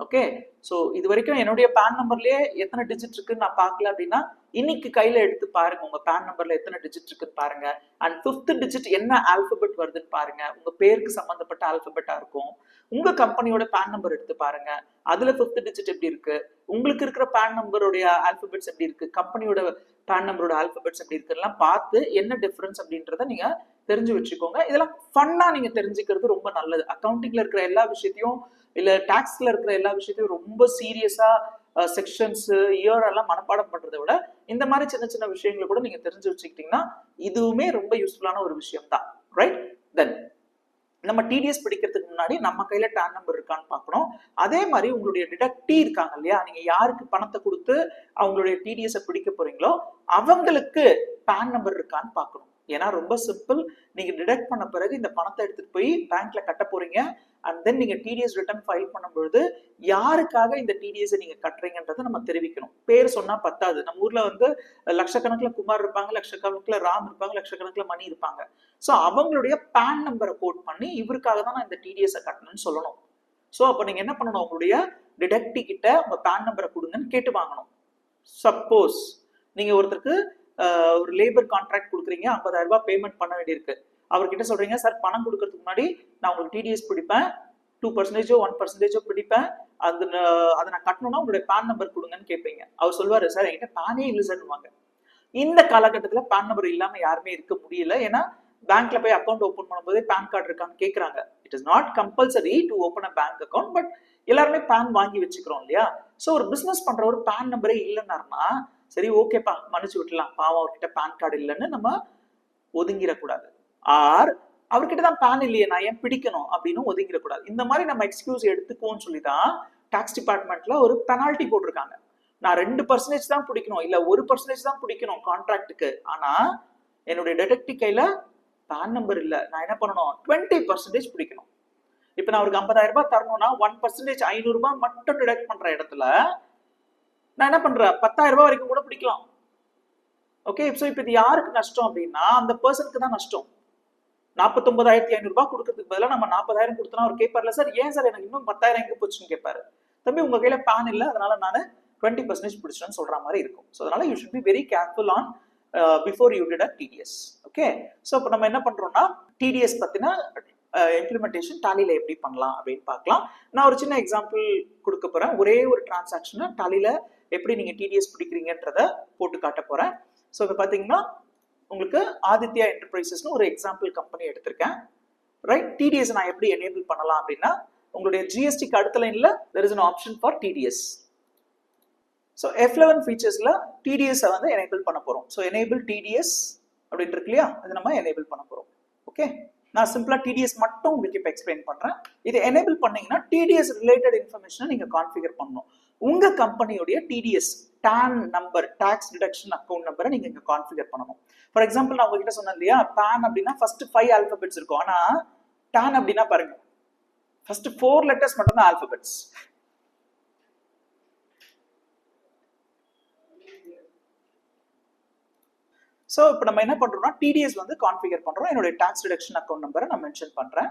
ஓகே, ஸோ இது வரைக்கும் என்னுடைய பேன் நம்பர்லயே எத்தனை டிஜிட் இருக்குன்னு நான் பார்க்கல அப்படின்னா இன்னைக்கு கையில எடுத்து பாருங்க, உங்க பேன் நம்பர்ல எத்தனை டிஜிட் இருக்குன்னு பாருங்க, அண்ட் 5th டிஜிட் என்ன ஆல்பபெட் வருதுன்னு பாருங்க. உங்க பேருக்கு சம்பந்தப்பட்ட ஆல்பபெட்டா இருக்கும். உங்க கம்பெனியோட பேன் நம்பர் எடுத்து பாருங்க, அதுல 5th டிஜிட் எப்படி இருக்கு, உங்களுக்கு இருக்கிற பேன் நம்பருடைய ஆல்பபெட்ஸ் எப்படி இருக்கு, கம்பெனியோட பேன் நம்பரோட ஆல்பபெட்ஸ் எப்படி இருக்குலாம் பார்த்து என்ன டிஃபரன்ஸ் அப்படின்றத நீங்க தெரிஞ்சு வச்சுக்கோங்க. இதெல்லாம் ஃபன்னா நீங்க தெரிஞ்சுக்கிறது ரொம்ப நல்லது. அக்கௌண்டிங்ல இருக்கிற எல்லா விஷயத்தையும் இல்ல டாக்ஸ்ல இருக்கிற எல்லா விஷயத்தையும் ரொம்ப சீரியஸா செக்ஷன்ஸ் இயர் எல்லாம் மனப்பாடம் பண்றதை விட இந்த மாதிரி சின்ன சின்ன விஷயங்களை கூட நீங்க தெரிஞ்சு வச்சுக்கிட்டீங்கன்னா இதுவுமே ரொம்ப யூஸ்ஃபுல்லான ஒரு விஷயம் தான், ரைட்? தென் நம்ம டிடிஎஸ் பிடிக்கிறதுக்கு முன்னாடி நம்ம கையில டான் நம்பர் இருக்கான்னு பார்க்கணும். அதே மாதிரி உங்களுடைய டிடக்டி இருக்காங்க இல்லையா, நீங்க யாருக்கு பணத்தை கொடுத்து அவங்களுடைய டிடிஎஸ் பிடிக்க போறீங்களோ அவங்களுக்கு பேன் நம்பர் இருக்கான்னு பார்க்கணும். ஏன்னா ரொம்ப சிம்பிள், நீங்க டிடக்ட் பண்ண பிறகு இந்த பணத்தை எடுத்துட்டு போய் பேங்க்ல கட்ட போறீங்க, அண்ட் தென் நீங்க டிடிஎஸ் ரிட்டர்ன் ஃபைல் பண்ணும்பொழுது யாருக்காக இந்த டிடிஎஸ் நீங்க கட்டுறீங்கன்றதை நம்ம தெரிவிக்கணும். பேர் சொன்னா பத்தாது. நம்ம ஊர்ல வந்து லட்சக்கணக்கில் குமார் இருப்பாங்க, லட்சக்கணக்கில் ராம் இருப்பாங்க, லட்சக்கணக்கில் மணி இருப்பாங்க. ஸோ அவங்களுடைய பேன் நம்பரை கோட் பண்ணி இவருக்காக தான் நான் இந்த டிடிஎஸ் கட்டணும்னு சொல்லணும். ஸோ அப்போ நீங்க என்ன பண்ணணும், உங்களுடைய டிடக்டி கிட்ட உங்க பேன் நம்பரை கொடுங்கன்னு கேட்டு வாங்கணும். சப்போஸ் நீங்க ஒருத்தருக்கு ஒரு லேபர் கான்ட்ராக்ட் கொடுக்குறீங்க, 50,000 ரூபாய் பேமெண்ட் பண்ண வேண்டியிருக்கு, அவர்கிட்ட சொல்றீங்க சார் பணம் கொடுக்கறதுக்கு முன்னாடி நான் உங்களுக்கு டிடிஎஸ் பிடிப்பேன், 2% 1% பிடிப்பேன், அதை நான் கட்டணும்னா உங்களுடைய பேன் நம்பர் கொடுங்கன்னு கேட்பீங்க. அவர் சொல்வாரு சார் என்கிட்ட பேனே இல்லை சார்னுவாங்க. இந்த காலகட்டத்துல பேன் நம்பர் இல்லாம யாருமே இருக்க முடியல. ஏன்னா பேங்க்ல போய் அக்கௌண்ட் ஓபன் பண்ணும்போதே பேன் கார்டு இருக்கான்னு கேட்கறாங்க. It is not compulsory to open a bank account, but எல்லாருமே பேன் வாங்கி வச்சுக்கிறோம் இல்லையா. ஸோ ஒரு பிசினஸ் பண்ற ஒரு பேன் நம்பரே இல்லைன்னாருன்னா சரி ஓகேப்பா மன்னிச்சு விட்டுலாம், பாவம் அவர்கிட்ட பேன் கார்டு இல்லைன்னு நம்ம ஒதுங்கிடக்கூடாது. ஆர் அவர்கிட்ட தான் பேன் இல்லையே நான் ஏன் பிடிக்கணும் அப்படின்னு ஒதுங்கிடக்கூடாது. இந்த மாதிரி நம்ம எக்ஸ்கியூஸ் எடுத்துக்குவோம்னு சொல்லிதான் டாக்ஸ் டிபார்ட்மெண்ட்ல ஒரு பெனால்ட்டி போட்டிருக்காங்க. நான் 2% தான் பிடிக்கணும், இல்ல 1% தான் பிடிக்கணும் கான்ட்ராக்டுக்கு, ஆனா என்னுடைய டிடெக்டிவ் கையில பேன் நம்பர் இல்ல, நான் என்ன பண்ணணும், 20% பிடிக்கணும். இப்ப நான் அவருக்கு 50,000 ரூபாய் தரணும்னா 1% 500 ரூபாய் மட்டும் டிடெக்ட் பண்ற இடத்துல நான் என்ன பண்றேன், 10,000 ரூபாய் வரைக்கும் கூட பிடிக்கலாம். ஓகே, ஸோ இப்போ இது யாருக்கு நஷ்டம் அப்படின்னா அந்த பர்சனுக்கு தான் நஷ்டம். 49,500 ரூபாய் கொடுக்கறதுக்கு பதிலாக நம்ம 40,000 கொடுத்தோம்னா அவர் கேட்பார்ல, சார் ஏன் சார் எனக்கு இன்னும் 10,000 எங்கே போச்சுன்னு கேட்பாரு. தம்பி உங்க கையில பேன் இல்லை, அதனால நான் 20% பிடிச்சிட்டேன்னு சொல்ற மாதிரி இருக்கும். ஸோ அதனால you should be very careful on before you did a TDS. Okay, so இப்போ நம்ம என்ன பண்றோம்னா டிடிஎஸ் பத்தின இம்ப்ளிமெண்டேஷன் டாலியில எப்படி பண்ணலாம் அப்படின்னு பார்க்கலாம். நான் ஒரு சின்ன எக்ஸாம்பிள் கொடுக்க போறேன். ஒரே ஒரு டிரான்சாக்ஷனை டாலியில எப்படி நீங்க டிடிஎஸ் பிடிக்கிறீங்கன்றத போட்டு காட்ட போறேன். ஸோ இப்போ பார்த்தீங்கன்னா உங்களுக்கு ஆதித்யா என்டர்பிரைசஸ்னு ஒரு எக்ஸாம்பிள் கம்பெனி எடுத்திருக்கேன். ரைட், டிடிஎஸ் நான் எப்படி எனேபிள் பண்ணலாம் அப்படின்னா உங்களுடைய ஜிஎஸ்டிக்கு அடுத்த லைன்ல there is an option for TDS. So F11 ஃபீச்சர்ஸ்ல டிடிஎஸ் வந்து எனேபிள் பண்ண போறோம். ஸோ எனேபிள் டிடிஎஸ் அப்படின்னு இருக்கு இல்லையா, அது நம்ம எனேபிள் பண்ண போறோம். ஓகே, நான் சிம்பிளா டிடிஎஸ் மட்டும் உங்களுக்கு இப்போ எக்ஸ்பிளைன் பண்றேன். இது எனேபிள் பண்ணீங்கன்னா டிடிஎஸ் ரிலேட்டட் இன்ஃபர்மேஷனை நீங்க கான்ஃபிகர் பண்ணணும். உங்க கம்பெனியோடைய TDS TAN number, tax deduction account நம்பரை நீங்க இங்க கான்ஃபிகர் பண்ணணும். ஃபார் எக்ஸாம்பிள் நான் உங்ககிட்ட சொன்னேன் இல்லையா, PAN அப்படின்னா ஃபர்ஸ்ட் 5 ஆல்பபெட்ஸ் இருக்கும். ஆனா TAN அப்படின்னா பாருங்க ஃபர்ஸ்ட் 4 லெட்டர்ஸ் மட்டும் தான் ஆல்பபெட்ஸ். ஸோ இப்போ நம்ம என்ன பண்றோம்னா டிடிஎஸ் வந்து கான்ஃபிகர் பண்றோம். என்னுடைய டாக்ஸ் டிடக்ஷன் அக்கௌண்ட் நம்பரை நான் மென்ஷன் பண்றேன்.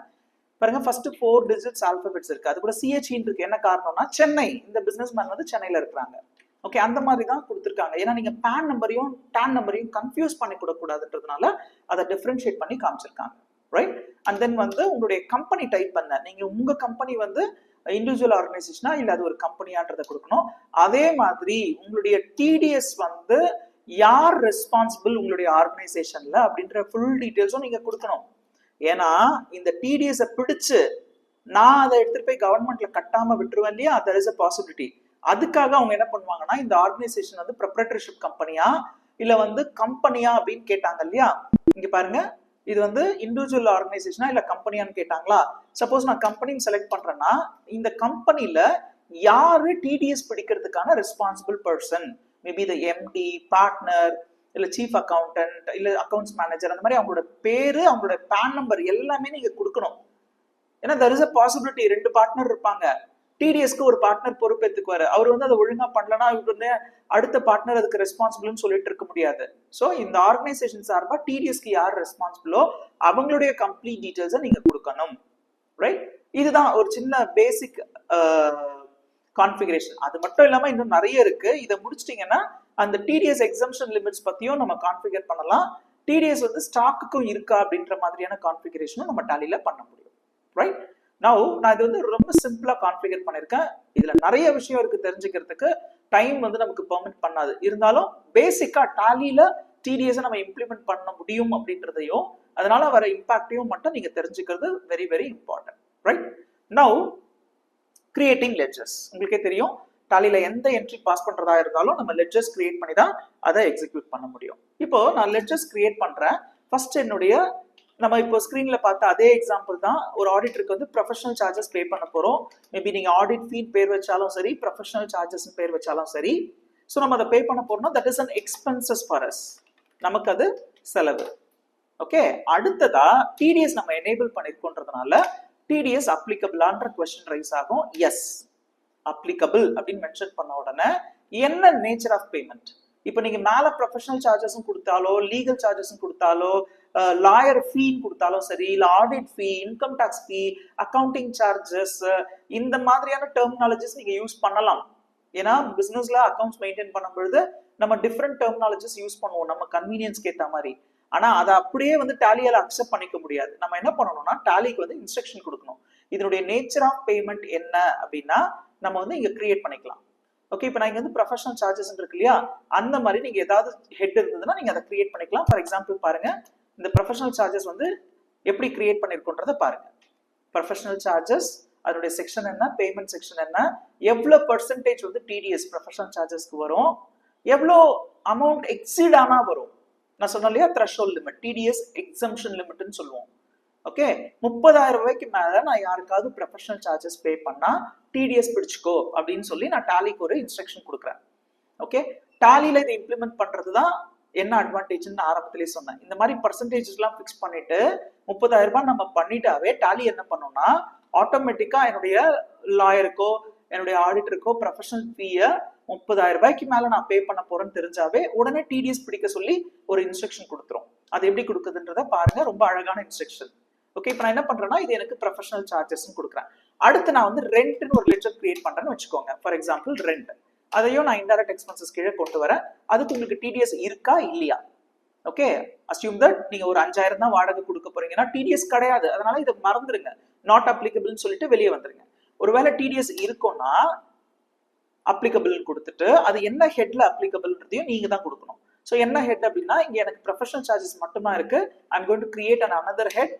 பாருங்க ஃபர்ஸ்ட் 4 டிஜிட்ஸ் ஆல்பபெட்ஸ் இருக்கு. அது கூட சிஹெச்இன் இருக்கு. என்ன காரணம்னா சென்னை, இந்த பிசினஸ் மேன் வந்து சென்னையில இருக்கிறாங்க. ஓகே, அந்த மாதிரி தான் கொடுத்துருக்காங்க. ஏன்னா நீங்க PAN நம்பரையும் TAN நம்பரையும் கன்ஃபியூஸ் பண்ணி கூடாதுன்றதுனால அதை டிஃபரன்ஷியேட் பண்ணி காமிச்சிருக்காங்க. ரைட், அண்ட் தென் வந்து உங்களுடைய கம்பெனி டைப் பண்ண, நீங்க உங்க கம்பெனி வந்து இண்டிவிஜுவல் ஆர்கனைசேஷனா இல்ல அது ஒரு கம்பெனியான்றதை கொடுக்கணும். அதே மாதிரி உங்களுடைய டிடிஎஸ் வந்து யார் ரெஸ்பான்சிபிள் உங்களுடைய ஆர்கனைசேஷன்ல அப்படின்ற ஃபுல் டீடைல்ஸும் நீங்க கொடுக்கணும். ஏன்னா இந்த டிடிஎஸ் பிடிச்சு நான் அதை எடுத்துட்டு போய் கவர்மெண்ட்ல கட்டாம விட்டுருவேன் இல்லையா, there is a possibility. அதுக்காக அவங்க என்ன பண்ணுவாங்கன்னா இந்த ஆர்கனைசேஷன் வந்து ப்ரொப்ரைட்டர்ஷிப் கம்பெனியா இல்ல வந்து கம்பெனியா அப்படின்னு கேட்டாங்க இல்லையா. இங்க பாருங்க, இது வந்து இண்டிவிஜுவல் ஆர்கனைசேஷனா இல்ல கம்பெனியான்னு கேட்டாங்களா. சப்போஸ் நான் கம்பெனின்னு செலக்ட் பண்றேன்னா இந்த கம்பெனில யாரு டிடிஎஸ் பிடிக்கிறதுக்கான responsible person, maybe the MD, partner, இல்ல சீஃப் அக்கௌண்டன்ட், இல்ல அக்கௌண்ட்ஸ் மேனேஜர், அந்த மாதிரி அவங்களோட பேரு, அவங்களோட PAN நம்பர் எல்லாமே நீங்க கொடுக்கணும். ஏன்னா there is a possibility 2 partner இருப்பாங்க. டிடிஎஸ்க்கு ஒரு பார்ட்னர் பொறுப்பேற்றுக்குவாரு. அவர் வந்து அதை ஒழுங்கா பண்ணலன்னா இவர் வந்து அடுத்த பார்ட்னர் அதுக்கு ரெஸ்பான்சிபிள்னு சொல்லிட்டு இருக்க முடியாது. ஸோ இந்த ஆர்கனைசேஷன் சார்பா டிடிஎஸ்க்கு யார் ரெஸ்பான்சிபிளோ அவங்களுடைய கம்ப்ளீட் டீடைல்ஸை நீங்க கொடுக்கணும். ரைட், இதுதான் ஒரு சின்ன பேசிக் கான்ஃபிகரேஷன். அது மட்டும் இல்லாம இன்னும் நிறைய இருக்கு. இதை முடிச்சிட்டீங்கன்னா அந்த டிடிஎஸ் எக்ஸம்ஷன் லிமிட்ஸ் பத்தியும் நம்ம கான்ஃபிகர் பண்ணலாம். டிடிஎஸ் வந்து ஸ்டாக்குக்கும் இருக்கா அப்படின்ற மாதிரியான கான்ஃபிகரேஷனும் நம்ம டாலியில பண்ண முடியும். ரைட், நவ் நான் இது வந்து ரொம்ப சிம்பிளா கான்ஃபிகர் பண்ணிருக்கேன். இதுல நிறைய விஷயம் இருக்கு தெரிஞ்சுக்கிறதுக்கு, டைம் வந்து நமக்கு பெர்மிட் பண்ணாது. இருந்தாலும் பேசிக்கா டாலியில டிடிஎஸ் நம்ம இம்ப்ளிமெண்ட் பண்ண முடியும் அப்படின்றதையும் அதனால வர இம்பாக்டையும் மட்டும் நீங்க தெரிஞ்சுக்கிறது very very important. Right, now creating ledgers. உங்களுக்கே தெரியும் டாலியில எந்த என்ட்ரி பாஸ் பண்றதா இருந்தாலும் நம்ம லெட்ஜர்ஸ் கிரியேட் பண்ணி தான் அதை எக்ஸிக்யூட் பண்ண முடியும். இப்போ நான் லெட்ஜர்ஸ் கிரியேட் பண்றேன். ஃபர்ஸ்ட் என்னுடைய நம்ம இப்போ ஸ்கிரீன்ல பார்த்த அதே எக்ஸாம்பிள் தான். ஒரு ஆடிட்டருக்கு வந்து ப்ரொஃபஷனல் சார்ஜஸ் பே பண்ண போறோம். மேபி நீங்க ஆடிட் ஃபீ பேர் வச்சாலும் சரி, ப்ரொஃபஷனல் சார்ஜஸ் பேர் வச்சாலும் சரி. ஸோ நம்ம அதை பே பண்ண போறோம்னா that is an expenses for us, நமக்கு அது செலவு. ஓகே, அடுத்ததா டிடிஎஸ் நம்ம எனேபிள் பண்ணிருக்கோன்றதுனால டிடிஎஸ் அப்ளிகபிளான்ற கொஸ்டின் ரைஸ் ஆகும். எஸ், அப்ளிகபிள் அப்படின்னு மென்ஷன் பண்ண உடனே என்ன நேச்சர் ஆஃப் பேமெண்ட், இப்போ நீங்க மேல ப்ரொஃபஷனல் சார்ஜஸும் கொடுத்தாலோ, லீகல் சார்ஜஸும் கொடுத்தாலோ, லாயர் ஃபீன்னு கொடுத்தாலும் சரி, இல்ல ஆடிட் ஃபீ, இன்கம் டாக்ஸ் ஃபீ, அக்கௌண்டிங் சார்ஜஸ், இந்த மாதிரியான டெர்மினாலஜிஸ் நீங்க யூஸ் பண்ணலாம். ஏன்னா பிசினஸ்ல அக்கௌண்ட்ஸ் மெயின்டைன் பண்ணும் பொழுது நம்ம டிஃப்ரெண்ட் டெர்மினாலஜிஸ் யூஸ் பண்ணுவோம் நம்ம கன்வீனியன்ஸ்க்கு ஏற்ற மாதிரி. ஆனா அதை அப்படியே வந்து டாலியால அக்செப்ட் பண்ணிக்க முடியாது. நம்ம என்ன பண்ணணும்னா டாலிக்கு வந்து இன்ஸ்ட்ரக்ஷன் கொடுக்கணும். இதனுடைய நேச்சர் ஆஃப் பேமெண்ட் என்ன அப்படின்னா நம்ம வந்து இங்க கிரியேட் பண்ணிக்கலாம். ஓகே, இப்போ நான் இங்க வந்து ப்ரொஃபஷனல் சார்ஜஸ் இருக்கு இல்லையா, அந்த மாதிரி நீங்க ஏதாவது ஹெட் இருந்ததுன்னா நீங்க அதை கிரியேட் பண்ணிக்கலாம். ஃபார் எக்ஸாம்பிள் பாருங்க, இந்த ப்ரொஃபஷனல் சார்ஜஸ் வந்து எப்படி கிரியேட் பண்ணிருக்கோன்றத பாருங்க. ப்ரொஃபஷனல் சார்ஜஸ், அதனுடைய செக்ஷன் என்ன, பேமெண்ட் செக்ஷன் என்ன, எவ்வளவு பர்சன்டேஜ் வந்து டிடிஎஸ் ப்ரொஃபஷனல் சார்ஜஸ்க்கு வரும், எவ்வளோ அமௌண்ட் எக்ஸீட் ஆனா வரும். நான் சொன்னேன் இல்லையா த்ரெஷோல்ட் லிமிட், டிடிஎஸ் எக்ஸம்ஷன் லிமிட்னு சொல்லுவோம். ஓகே, 30,000 ரூபாய்க்கு மேல நான் யாருக்காவது ப்ரொஃபஷனல் சார்ஜஸ் பே பண்ணா டிடிஎஸ் பிடிச்சுக்கோ அப்படின்னு சொல்லி நான் டாலிக்கு ஒரு இன்ஸ்ட்ரக்ஷன் கொடுக்குறேன். ஓகே, டாலியில இதை இம்ப்ளிமெண்ட் பண்றது தான் என்ன அட்வான்டேஜ்னு ஆரம்பத்திலேயே சொன்னேன். இந்த மாதிரி பர்சன்டேஜஸ் எல்லாம் ஃபிக்ஸ் பண்ணிட்டு 30,000 ரூபாய் நம்ம பண்ணிட்டாவே டாலி என்ன பண்ணோம்னா ஆட்டோமேட்டிக்கா என்னுடைய லாயருக்கோ என்னுடைய ஆடிட்டருக்கோ ப்ரொஃபஷனல் ஃபீயை 30,000 ரூபாய்க்கு மேல நான் பே பண்ண போறேன்னு தெரிஞ்சாவே உடனே டிடிஎஸ் பிடிக்க சொல்லி ஒரு இன்ஸ்ட்ரக்ஷன் கொடுத்துரும். அது எப்படி கொடுக்குதுன்றத பாருங்க, ரொம்ப அழகான இன்ஸ்ட்ரக்ஷன். ஓகே, இப்போ நான் என்ன பண்றேன்னா இது எனக்கு ப்ரொஃபஷனல் சார்ஜஸ் கொடுக்குறேன். அடுத்து நான் வந்து ரெண்ட்னு ஒரு லெட்ஜர் கிரியேட் பண்றேன்னு வச்சுக்கோங்க. ஃபார் எக்ஸாம்பிள் ரெண்ட், அதையும் நான் இன்டைரக்ட் எக்ஸ்பென்சஸ் கீழே கொண்டு வரேன். அதுக்கு உங்களுக்கு டிடிஎஸ் இருக்கா இல்லையா? ஓகே, அஸ்யூம் தட் நீங்க ஒரு 5,000 தான் வாடகை கொடுக்க போறீங்கன்னா டிடிஎஸ் கிடையாது, அதனால இதை மறந்துருங்க, நாட் அப்ளிகபிள்னு சொல்லிட்டு வெளியே வந்துருங்க. ஒருவேளை டிடிஎஸ் இருக்கும்னா அப்ளிகபிள் கொடுத்துட்டு அது என்ன ஹெட்ல அப்ளிகபிள்ன்றதையும் நீங்க தான் கொடுக்கணும். ஸோ என்ன ஹெட் அப்படின்னா இங்க எனக்கு ப்ரொஃபஷனல் சார்ஜஸ் மட்டும்தான் இருக்கு. I am going to create another head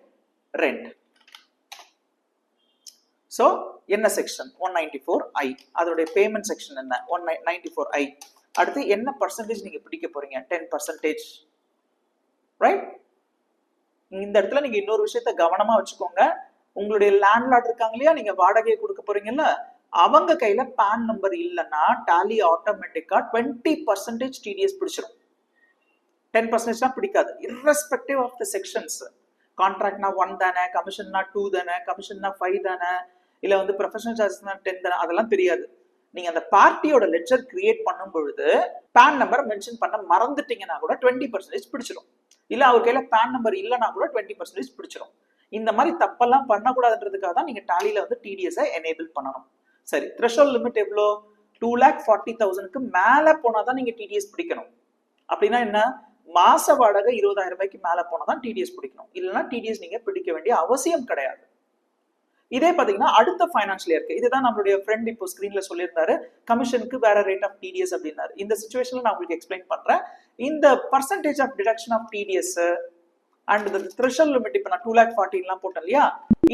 rent. So என்ன செக்ஷன் 194I, அதோடைய பேமெண்ட் செக்ஷன் என்ன 194I. அடுத்து என்ன பர்சன்டேஜ் நீங்க பிடிக்க போறீங்க 10%, ரைட்? இந்த இடத்துல நீங்க இன்னொரு விஷயத்த கவனமா வச்சுக்கோங்க. உங்களுடைய லேண்ட்லார்ட் இருக்காங்க இல்லையா, நீங்க வாடகையை கொடுக்க போறீங்கல்ல, அவங்க கையில பேன் நம்பர் இல்லைன்னா டாலி ஆட்டோமேட்டிக்கா 20% டிடிஎஸ் பிடிச்சிடும். 10% பிடிக்காது, irrespective of the sections. கான்ட்ராக்ட்னா 1 தானே, கமிஷன்னா 2 தானே, கமிஷன்னா 5 தானே, இல்ல வந்து ப்ரொஃபஷனல் சார்ஜஸ்னா 10 தானே, அதெல்லாம் தெரியாது. நீங்க அந்த பார்ட்டியோட லெட்ஜர் கிரியேட் பண்ணும் பொழுது பேன் நம்பரை மென்ஷன் பண்ண மறந்துட்டீங்கன்னா கூட 20% பிடிச்சிடும். இல்ல அவர் கையில பேன் நம்பர் இல்லைன்னா கூட 20% பிடிச்சிடும். இந்த மாதிரி தப்பெல்லாம் பண்ணக்கூடாதுன்றதுக்காக தான் நீங்க டாலியில வந்து டிடிஎஸ் எனேபிள் பண்ணணும். சரி, த்ரெஷோல்ட் லிமிட் எவ்வளோ? 2,40,000க்கு மேல போனாதான் நீங்க டிடிஎஸ் பிடிக்கணும். அப்படின்னா என்ன, மாச வாடகை 20,000 ரூபாய்க்கு மேல போனாதான் டிடிஎஸ் பிடிக்கணும், இல்லைன்னா டிடிஎஸ் நீங்க பிடிக்க வேண்டிய அவசியம் கிடையாது. இதே பாத்தீங்கன்னா அடுத்த ஃபைனான்சியல் இயருக்கு, இதுதான் நம்மளுடைய ஃப்ரெண்ட் இப்போ ஸ்கிரீன்ல சொல்லியிருந்தாரு, கமிஷனுக்கு வேற ரேட் ஆஃப் டிடிஎஸ் அப்படின்னாரு. இந்த சிச்சுவேஷன்ல நான் உங்களுக்கு எக்ஸ்பிளைன் பண்றேன். இந்த percentage of deduction of TDS and இந்த த்ரெஷோல்ட் லிமிட் இப்போ நான் 2,40,000 போட்டேன் இல்லையா,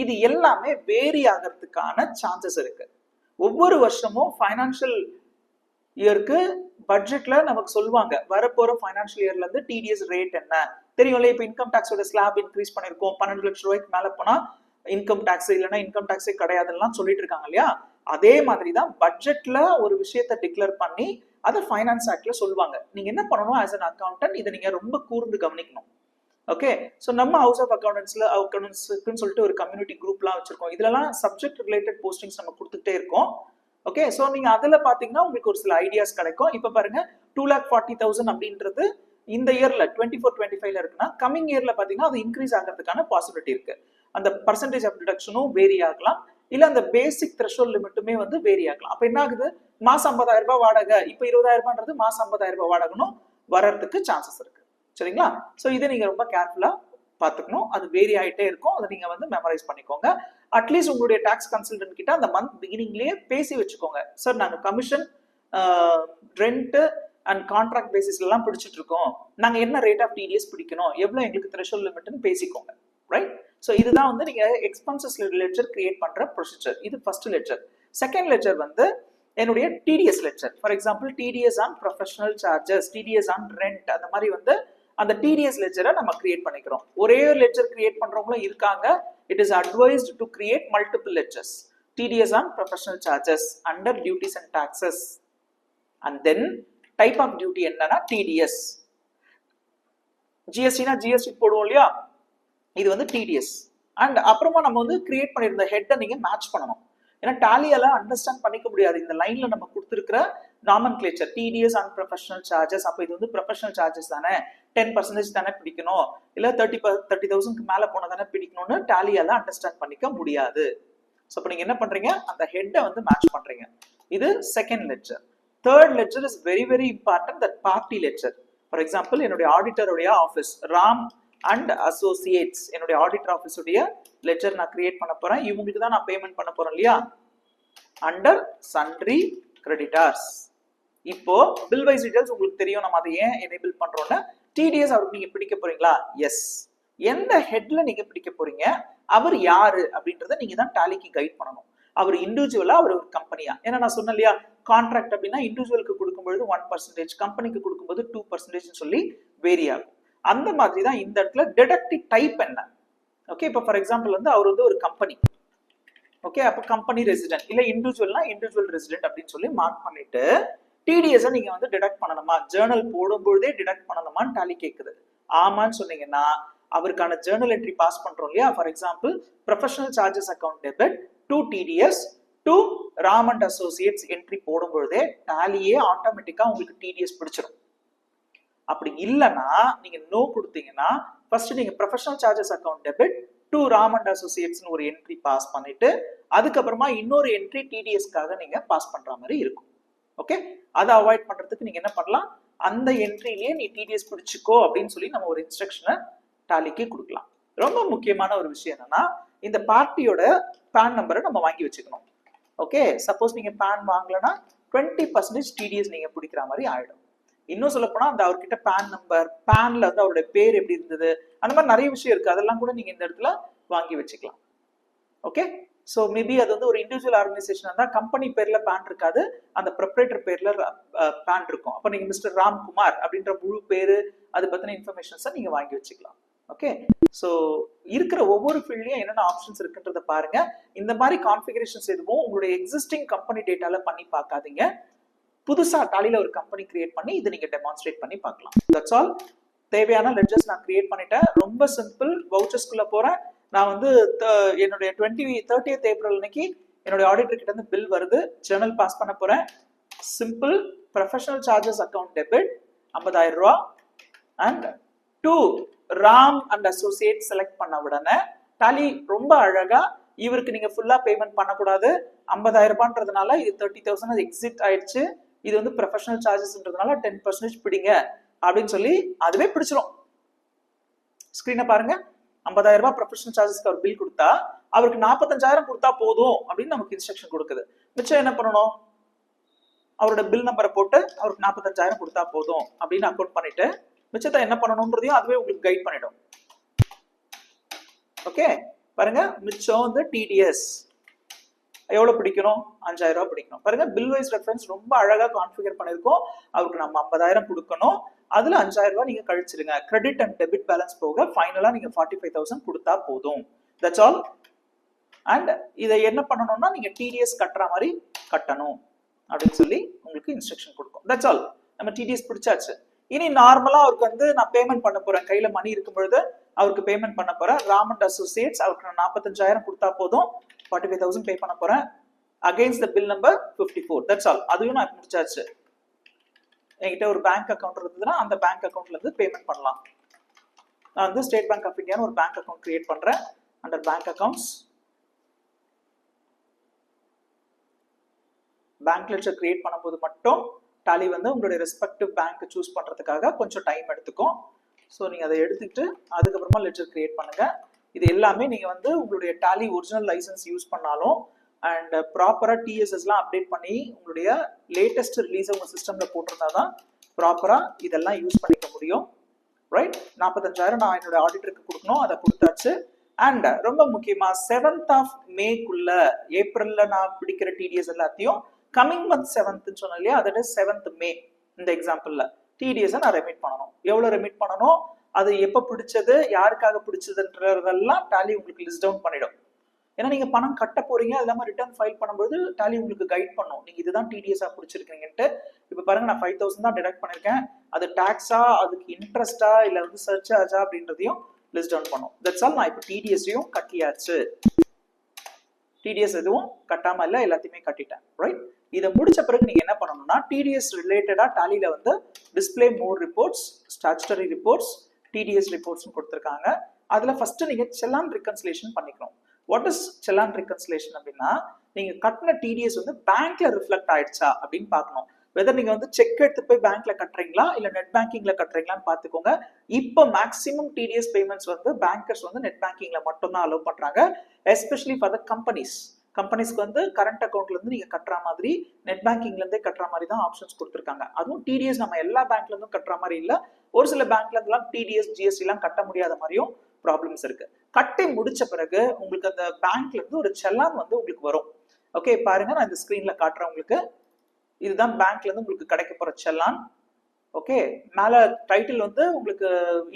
இது எல்லாமே வேரி ஆகிறதுக்கான சான்சஸ் இருக்கு. ஒவ்வொரு வருஷமும் ஃபைனான்சியல் இயருக்கு பட்ஜெட்ல நமக்கு சொல்லுவாங்க, வரப்போற ஃபைனான்சியல் இயர்ல இருந்து டிடிஎஸ் ரேட் என்ன தெரியும்ல. இப்போ இன்கம் டாக்ஸோட ஸ்லாப் இன்க்ரீஸ் பண்ணிருக்கோம், 12 லட்சம் ரூபாய்க்கு மேல போனா இன்கம் டாக்ஸ், இல்லைன்னா இன்கம் டாக்ஸே கிடையாதுன்னா சொல்லிட்டு இருக்காங்க இல்லையா. அதே மாதிரிதான் பட்ஜெட்ல ஒரு விஷயத்தை டிக்ளேர் பண்ணி அதை ஃபைனான்ஸ் ஆக்ட்ல சொல்லுவாங்க. நீங்க என்ன பண்ணணும் ஆஸ் அன் அக்கௌண்டன்ட், இதை நீங்க ரொம்ப கூர்ந்து கவனிக்கணும். ஓகே, ஸோ நம்ம ஹவுஸ் ஆஃப் அக்கௌண்டன்ஸ்க்குன்னு சொல்லிட்டு ஒரு கம்யூனிட்டி குரூப்லாம் வச்சிருக்கோம். இதுலலாம் சப்ஜெக்ட் ரிலேட்டட் போஸ்டிங்ஸ் நம்ம கொடுத்துட்டே இருக்கோம். ஓகே, ஸோ நீங்க அதுல பாத்தீங்கன்னா உங்களுக்கு ஒரு சில ஐடியாஸ் கிடைக்கும். இப்போ பாருங்க 2,40,000 அப்படின்றது இந்த இயர்ல 24-25ல இருக்குன்னா கமிங் இயர்ல பாத்தீங்கன்னா அது இன்க்ரீஸ் ஆகிறதுக்கான பாசிபிலிட்டி இருக்கு. அந்த பர்சன்டேஜ் ஆஃப் டிடக்ஷனும் வேரி ஆகலாம், இல்ல அந்த பேசிக் த்ரெஷோல்ட் லிமிட்டுமே வந்து வேரி ஆகலாம். அப்ப என்ன ஆகுது, மாசம் 50,000 ரூபாய் வாடகை, இப்போ 20,000 ரூபாய்ன்றது மாசம் 50,000 ரூபாய் வாடகைனும் வர்றதுக்கு சான்சஸ் இருக்கு. சரிங்களா? ஸோ இதை நீங்க ரொம்ப கேர்ஃபுல்லா பார்த்துக்கணும். அது வேரி ஆகிட்டே இருக்கும், அதை நீங்க வந்து மெமரைஸ் பண்ணிக்கோங்க. அட்லீஸ்ட் உங்களுடைய டாக்ஸ் கன்சல்டன்ட் கிட்ட அந்த மந்த் பிகினிங்லேயே பேசி வச்சுக்கோங்க. சார் நாங்க கமிஷன், ரெண்ட் அண்ட் கான்ட்ராக்ட் பேசிஸ்ல எல்லாம் பிடிச்சிட்டு இருக்கோம், நாங்க என்ன ரேட் ஆஃப் டிடிஎஸ் பிடிக்கணும், எவ்வளவு எங்களுக்கு த்ரெஷோல்ட் லிமிட்னு பேசிக்கோங்க. ரைட்? ஸோ இதுதான் வந்து நீங்க எக்ஸ்பென்சஸ் லெட்ஜர் கிரியேட் பண்ற ப்ரொசீஜர். இது ஃபர்ஸ்ட் லெட்ஜர். செகண்ட் லெட்ஜர் வந்து என்னுடைய TDS ledger. For example TDS on professional charges, TDS on rent, அந்த மாதிரி வந்து அந்த டிடிஎஸ் லெட்ஜரை நம்ம கிரியேட் பண்ணிக்கிறோம். ஒரே லெட்ஜர் கிரியேட் பண்றவங்களும் இருக்காங்க. It is advised to create multiple ledgers. TDS on professional charges under duties and taxes, and then type of duty என்னன்னா டிடிஎஸ். ஜிஎஸ்டினா ஜிஎஸ்டி போடுவோம் இல்லையா, இது வந்து டிடிஎஸ். அண்ட் அப்புறமா நம்ம வந்து கிரியேட் பண்ணிருந்த ஹெட்டை நீங்க மேட்ச் பண்ணணும். ஏன்னா டாலியால அண்டர்ஸ்டாண்ட் பண்ணிக்க முடியாது இந்த லைன்ல நம்ம கொடுத்துருக்கிற nomenclature TDS on professional charges. அப்போ இது வந்து ப்ரொஃபஷனல் சார்ஜஸ் தானே, 10% தானே பிடிக்கணும், இல்ல 30,000க்கு மேல போன தானே பிடிக்கணும்னு டாலியால அண்டர்ஸ்டாண்ட் பண்ணிக்க முடியாது. ஸோ இப்போ நீங்க என்ன பண்றீங்க, அந்த ஹெட்டை வந்து மேட்ச் பண்றீங்க. இது second ledger. Third ledger is very very important, that party ledger. For example என்னுடைய ஆடிட்டருடைய ஆஃபீஸ் ராம் அண்ட் அசோசியேட்ஸ், என்னுடைய ஆடிட்டர் ஆஃபீஸ் உடைய லெட்ஜர் நான் கிரியேட் பண்ண போறேன். இவங்களுக்கு தான் நான் பேமெண்ட் பண்ண போறேன் இல்லையா, அண்டர் சன்ட்ரி கிரெடிட்டார்ஸ். இப்போ பில் வைஸ் டீடைல்ஸ் உங்களுக்கு தெரியும், நம்ம அதை ஏன் எனேபிள் பண்றோம்னா டிடிஎஸ் அவருக்கு நீங்க பிடிக்க போறீங்களா, எஸ். எந்த ஹெட்ல நீங்க பிடிக்க போறீங்க, அவர் யாரு அப்படின்றத நீங்க தான் டாலிக்கு கைட் பண்ணணும். அவர் இண்டிவிஜுவலா, அவர் ஒரு கம்பெனியா. ஏன்னா நான் சொன்னேன் இல்லையா, கான்ட்ராக்ட் அப்படின்னா இண்டிவிஜுவலுக்கு கொடுக்கும்போது 1%, கம்பெனிக்கு கொடுக்கும்போது 2% சொல்லி வேரி ஆகும். அந்த மாதிரி தான் இந்த இடத்துல டிடக்டிவ் டைப் என்ன. ஓகே, இப்போ ஃபார் எக்ஸாம்பிள் வந்து அவர் வந்து ஒரு கம்பெனி. ஓகே, அப்போ கம்பெனி ரெசிடென்ட் இல்ல இண்டிவிஜுவல்னா இண்டிவிஜுவல் ரெசிடென்ட் அப்படின்னு சொல்லி மார்க் பண்ணிட்டு டிடிஎஸ் நீங்க வந்து டிடக்ட் பண்ணணுமா, ஜேர்னல் போடும்போதே டிடக்ட் பண்ணணுமான்னு டாலி கேக்குது. ஆமான்னு சொன்னீங்கன்னா அவருக்கான ஜேர்னல் என்ட்ரி பாஸ் பண்றோம் இல்லையா. For example professional charges account debit to TDS to Ram and associates entry போடும்பொழுதே டாலியே ஆட்டோமேட்டிக்கா உங்களுக்கு டிடிஎஸ் பிடிச்சிடும். அப்படி இல்லைன்னா நீங்க நோ கொடுத்தீங்கன்னா ஃபர்ஸ்ட் நீங்க professional charges account debit to Ram and அசோசியேட்ஸ்னு ஒரு என்ட்ரி பாஸ் பண்ணிட்டு அதுக்கப்புறமா இன்னொரு என்ட்ரி டிடிஎஸ்க்காக நீங்க பாஸ் பண்ற மாதிரி இருக்கும். ஓகே, அதை அவாய்ட் பண்றதுக்கு நீங்க என்ன பண்ணலாம், அந்த என்ட்ரிலேயே நீ டிடிஎஸ் பிடிச்சிக்கோ அப்படின்னு சொல்லி நம்ம ஒரு இன்ஸ்ட்ரக்ஷனை டாலிக்கு கொடுக்கலாம். ரொம்ப முக்கியமான ஒரு விஷயம் என்னன்னா, இந்த பார்ட்டியோட பேன் நம்பரை நம்ம வாங்கி வச்சுக்கணும். ஓகே, சப்போஸ் நீங்க பேன் வாங்கலன்னா 20% டிடிஎஸ் நீங்க பிடிக்கிற மாதிரி ஆயிடும். இன்னும் சொல்ல போனா அந்த அவர்கிட்ட பேன் நம்பர், பேன்ல வந்து அவருடைய பேர் எப்படி இருந்தது, அந்த மாதிரி நிறைய விஷயம் இருக்கு, அதெல்லாம் கூட நீங்க இந்த இடத்துல வாங்கி வச்சுக்கலாம். ஓகே, ஸோ மேபி அது வந்து ஒரு இண்டிவிஜுவல் ஆர்கனைசேஷன் இருந்தால் கம்பெனி பேர்ல பேன் இருக்காது, அந்த ப்ரொப்ரேட்டர் பேர்ல பேன் இருக்கும். அப்போ நீங்க மிஸ்டர் ராம்குமார் அப்படின்ற முழு பேரு அது பத்தின இன்ஃபர்மேஷன்ஸை நீங்க வாங்கி வச்சுக்கலாம். ஓகே, ஸோ இருக்கிற ஒவ்வொரு ஃபீல்ட்லயும் என்னென்ன ஆப்ஷன்ஸ் இருக்குன்றத பாருங்க. இந்த மாதிரி கான்ஃபிகரேஷன்ஸ் எதுவும் உங்களுடைய எக்ஸிஸ்டிங் கம்பெனி டேட்டால பண்ணி பார்க்காதீங்க. புதுசா டாலில ஒரு கம்பெனி கிரியேட் பண்ணி இதை நீங்க டெமான்ஸ்ட்ரேட் பண்ணி பார்க்கலாம். That's all. தேவையான லெட்ஜர்ஸ் நான் கிரியேட் பண்ணிட்டேன். ரொம்ப சிம்பிள். வவுச்சர்ஸ்குள்ள போறேன். நான் வந்து என்னுடைய 30th ஏப்ரல் அன்னைக்கு என்னுடைய ஆடிட்டர் கிட்ட இருந்து பில் வருது, ஜர்னல் பாஸ் பண்ண போறேன். Simple. Professional charges account debit 50,000 ரூபா and to Ram and associate select பண்ண உடனே டாலி ரொம்ப அழகா இவருக்கு நீங்க ஃபுல்லா பேமெண்ட் பண்ணக்கூடாது, 50,000 ரூபான்றதுனால இது 30,000 எக்ஸிட் ஆயிடுச்சு, இது வந்து ப்ரொஃபஷனல் சார்ஜஸ்ன்றதுனால 10% பிடிங்க அப்படின்னு சொல்லி அதுவே பிடிச்சிரும். ஸ்கிரீனை பாருங்க. 50,000 ரூபாய் ப்ரொஃபஷனல் சார்ஜஸ்க்கு அவர் பில் கொடுத்தா அவருக்கு 45,000 கொடுத்தா போதும் அப்படின்னு நமக்கு இன்ஸ்ட்ரக்ஷன் கொடுக்குது. மிச்சம் என்ன பண்ணணும், அவரோட பில் நம்பரை போட்டு அவருக்கு 45,000 கொடுத்தா போதும் அப்படின்னு அக்கௌண்ட் பண்ணிட்டு மிச்சத்தை என்ன பண்ணணும்ன்றதையும் அதுவே உங்களுக்கு கைட் பண்ணிடும். ஓகே, பாருங்க. மிச்சம் வந்து டிடிஎஸ் எவ்வளவு பிடிக்கணும், 5,000 ரூபாய் பிடிக்கணும். பாருங்க, பில் வைஸ் ரெஃபரன்ஸ் ரொம்ப அழகா கான்ஃபிகர் பண்ணிருக்கோம். அவருக்கு நம்ம 50,000 கொடுக்கணும், அதுல 5,000 ரூபாய் நீங்க கழிச்சிருங்க. கிரெடிட் அண்ட் டெபிட் பேலன்ஸ் போக ஃபைனலா நீங்க 45,000 கொடுத்தா போதும். That's all. அண்ட் இதை என்ன பண்ணணும்னா நீங்க டிடிஎஸ் கட்டுற மாதிரி கட்டணும் அப்படின்னு சொல்லி உங்களுக்கு இன்ஸ்ட்ரக்ஷன் கொடுக்கும். That's all. நம்ம டிடிஎஸ் பிடிச்சாச்சு. இனி நார்மலா அவருக்கு வந்து நான் பேமெண்ட் பண்ண போறேன், கையில மணி இருக்கும் பொழுது அவருக்கு பேமெண்ட் பண்ண போறேன். ராம் அண்ட் அசோசியேட்ஸ் அவருக்கு நான் 45,000 கொடுத்தா போதும், 45,000 பே பண்ண போறேன். Against the bill number 54. That's all. அதுவும் நான் முடிச்சாச்சு. என்கிட்ட ஒரு பேங்க் அக்கௌண்ட் இருந்ததுன்னா அந்த பேங்க் அக்கௌண்ட்ல இருந்து பேமெண்ட் பண்ணலாம். நான் வந்து ஸ்டேட் பேங்க் ஆஃப் இந்தியான்னு ஒரு பேங்க் அக்கௌண்ட் கிரியேட் பண்றேன். Under bank accounts bank ledger create பண்ணும்போது மட்டும் டாலி வந்து உங்களுடைய ரெஸ்பெக்டிவ் பேங்க் சூஸ் பண்றதுக்காக கொஞ்சம் டைம் எடுத்துக்கும். ஸோ நீங்க அதை எடுத்துக்கிட்டு அதுக்கப்புறமா லெட்ஜர் கிரியேட் பண்ணுங்க. இது எல்லாமே நீங்க வந்து உங்களுடைய டாலி ஒரிஜினல் லைசன்ஸ் யூஸ் பண்ணாலும் அண்ட் ப்ராப்பரா டிஎஸ்எஸ்லாம் அப்டேட் பண்ணி உங்களுடைய லேட்டஸ்ட் ரிலீஸ் உங்க சிஸ்டம்ல போட்டிருந்தா தான் ப்ராப்பரா இதெல்லாம் யூஸ் பண்ணிக்க முடியும். ரைட், 45,000 நான் என்னோட ஆடிட்டருக்கு கொடுக்கணும், அதை கொடுத்தாச்சு. அண்ட் ரொம்ப முக்கியமா 7th மேக்குள்ள ஏப்ரல்ல நான் பிடிக்கிற டிடிஎஸ் எல்லாத்தையும் கமிங் மந்த் 7th சொன்னேன் இல்லையா, தட் இஸ் 7th மே. இந்த எக்ஸாம்பிள்ல டிடிஎஸ் நான் ரெமிட் பண்ணணும். எவ்வளவு ரெமிட் பண்ணணும், அது எப்ப பிடிச்சது, யாருக்காக பிடிச்சதுன்றதெல்லாம் டாலி உங்களுக்கு லிஸ்ட் டவுன் பண்ணிடும். ஏன்னா நீங்க பணம் கட்ட போறீங்க, அது இல்லாம ரிட்டர்ன் ஃபைல் பண்ணும்போது டாலி உங்களுக்கு கைட் பண்ணும், நீங்க இதுதான் டிடிஎஸ்ஆ பிடிச்சிருக்கீங்கன்ட்டு. இப்ப பாருங்க, நான் 5,000 தான் டிடக்ட் பண்ணிருக்கேன். அது டாக்ஸா, அதுக்கு இன்ட்ரெஸ்டா, இல்ல வந்து சர்சார்ஜா அப்படின்றதையும் லிஸ்ட் டவுன் பண்ணும். That's all. நான் இப்போ டிடிஎஸ்ஸையும் கட்டியாச்சு. டிடிஎஸ் எதுவும் கட்டாம இல்ல, எல்லாத்தையுமே கட்டிட்டேன். ரைட், இதை முடிச்ச பிறகு நீங்க என்ன பண்ணணும்னா டிடிஎஸ் ரிலேட்டடா டாலில வந்து display more reports, statutory reports, TDS reports கொடுத்துருக்காங்க. அதுல ஃபர்ஸ்ட் நீங்க செல்லான் ரிகன்சிலேஷன் பண்ணிக்கணும். வாட் இஸ் செல்லான் ரிகன்சிலேஷன் அப்படின்னா, நீங்க கட்டின டிடிஎஸ் வந்து பேங்க்ல ரிஃப்ளெக்ட் ஆயிடுச்சா அப்படின்னு பார்க்கணும். வெதர் நீங்க வந்து செக் எடுத்து போய் பேங்க்ல கட்டுறீங்களா இல்ல நெட் பேங்கிங்ல கட்டுறீங்களான்னு பாத்துக்கோங்க. இப்போ மேக்ஸிமம் டிடிஎஸ் பேமெண்ட்ஸ் வந்து பேங்கர்ஸ் வந்து நெட் பேங்கிங்ல மட்டும் தான் அலோவ் பண்றாங்க, எஸ்பெஷலி ஃபார் த கம்பெனிஸ்க்கு வந்து கரண்ட் அக்கௌண்ட்ல இருந்து நீங்க கட்டுற மாதிரி நெட் பேங்கிங்ல இருந்தே கட்டுற மாதிரி தான் ஆப்ஷன்ஸ் கொடுத்துருக்காங்க. அதுவும் டிடிஎஸ் நம்ம எல்லா பேங்க்ல இருந்தும் கட்டுற மாதிரி இல்ல, ஒரு சில பேங்க்ல இருந்தெல்லாம் டிடிஎஸ் ஜிஎஸ்டி எல்லாம் கட்ட முடியாத மாதிரியும் ப்ராப்ளம்ஸ் இருக்கு. கட்டி முடிச்ச பிறகு உங்களுக்கு அந்த பேங்க்ல இருந்து ஒரு செல்லான் வந்து உங்களுக்கு வரும். ஓகே, பாருங்க, நான் இந்த ஸ்கிரீன்ல காட்டுறேன் உங்களுக்கு. இதுதான் பேங்க்ல இருந்து உங்களுக்கு கிடைக்க போற செல்லான். ஓகே, மேல டைட்டில் வந்து உங்களுக்கு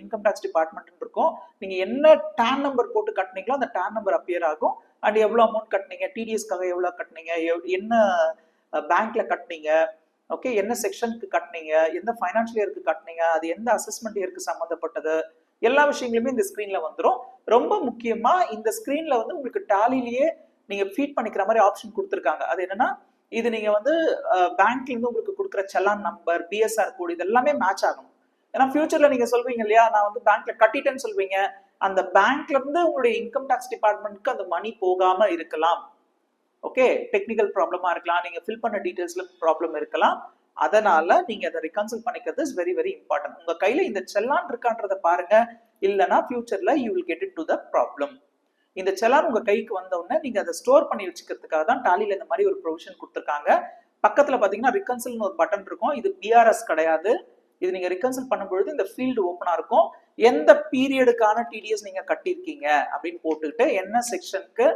இன்கம் டாக்ஸ் டிபார்ட்மெண்ட் இருக்கும். நீங்க என்ன டான் நம்பர் போட்டு கட்டினீங்களோ அந்த டான் நம்பர் அப்பியர் ஆகும். அண்ட் எவ்வளவு அமௌண்ட் கட்டினீங்க, டிடிஎஸ்க்காக எவ்வளவு கட்டினீங்க, என்ன பேங்க்ல கட்டினீங்க, ஓகே, என்ன செக்ஷனுக்கு கட்டினீங்க, எந்த ஃபைனான்சியல் இயருக்கு கட்டினீங்க, அது எந்த அசஸ்மெண்ட் இயருக்கு சம்மந்தப்பட்டது, எல்லா விஷயங்களுமே இந்த ஸ்கிரீன்ல வந்துடும். ரொம்ப முக்கியமா இந்த ஸ்கிரீன்ல வந்து உங்களுக்கு டாலிலேயே நீங்க ஃபீட் பண்ணிக்கிற மாதிரி ஆப்ஷன் கொடுத்துருக்காங்க. அது என்னன்னா, இது நீங்க வந்து பேங்க்ல இருந்து உங்களுக்கு கொடுக்குற செலான் நம்பர், பிஎஸ்ஆர் கோட் இது எல்லாமே மேட்ச் ஆகணும். ஏன்னா ஃபியூச்சர்ல நீங்க சொல்வீங்க இல்லையா, நான் வந்து பேங்க்ல கட்டிட்டேன்னு சொல்வீங்க, அந்த பேங்க்ல இருந்து உங்களுடைய இன்கம் டாக்ஸ் டிபார்ட்மெண்ட்க்கு அந்த மணி போகாம இருக்கலாம். ஓகே, டெக்னிக்கல் ப்ராப்ளமா இருக்கலாம், நீங்க ஃபில் பண்ண டீடைல்ஸ்ல ப்ராப்ளம் இருக்கலாம். அதனால நீங்க அதை ரிகன்சில் பண்ணிக்கிறது இஸ் வெரி வெரி இம்பார்ட்டன்ட். உங்க கையில இந்த செல்லான் இருக்கான்றத பாருங்க, இல்லைன்னா ஃபியூச்சர்ல you will get it to the problem. இந்த செலான் உங்க கைக்கு வந்த உடனே நீங்க அதை ஸ்டோர் பண்ணி வச்சுக்கிறதுக்காக தான் டாலில இந்த மாதிரி ஒரு ப்ரொவிஷன் கொடுத்துருக்காங்க. பக்கத்துல பாத்தீங்கன்னா ரிகன்சில்னு ஒரு பட்டன் இருக்கும். இது பிஆர்எஸ் கிடையாது. இது நீங்க ரிகன்சில் பண்ணும்பொழுது இந்த ஃபீல்டு ஓப்பனா இருக்கும். எந்த பீரியடுக்கான டிடிஎஸ் நீங்க கட்டியிருக்கீங்க அப்படின்னு போட்டுக்கிட்டு என்ன செக்ஷனுக்கு,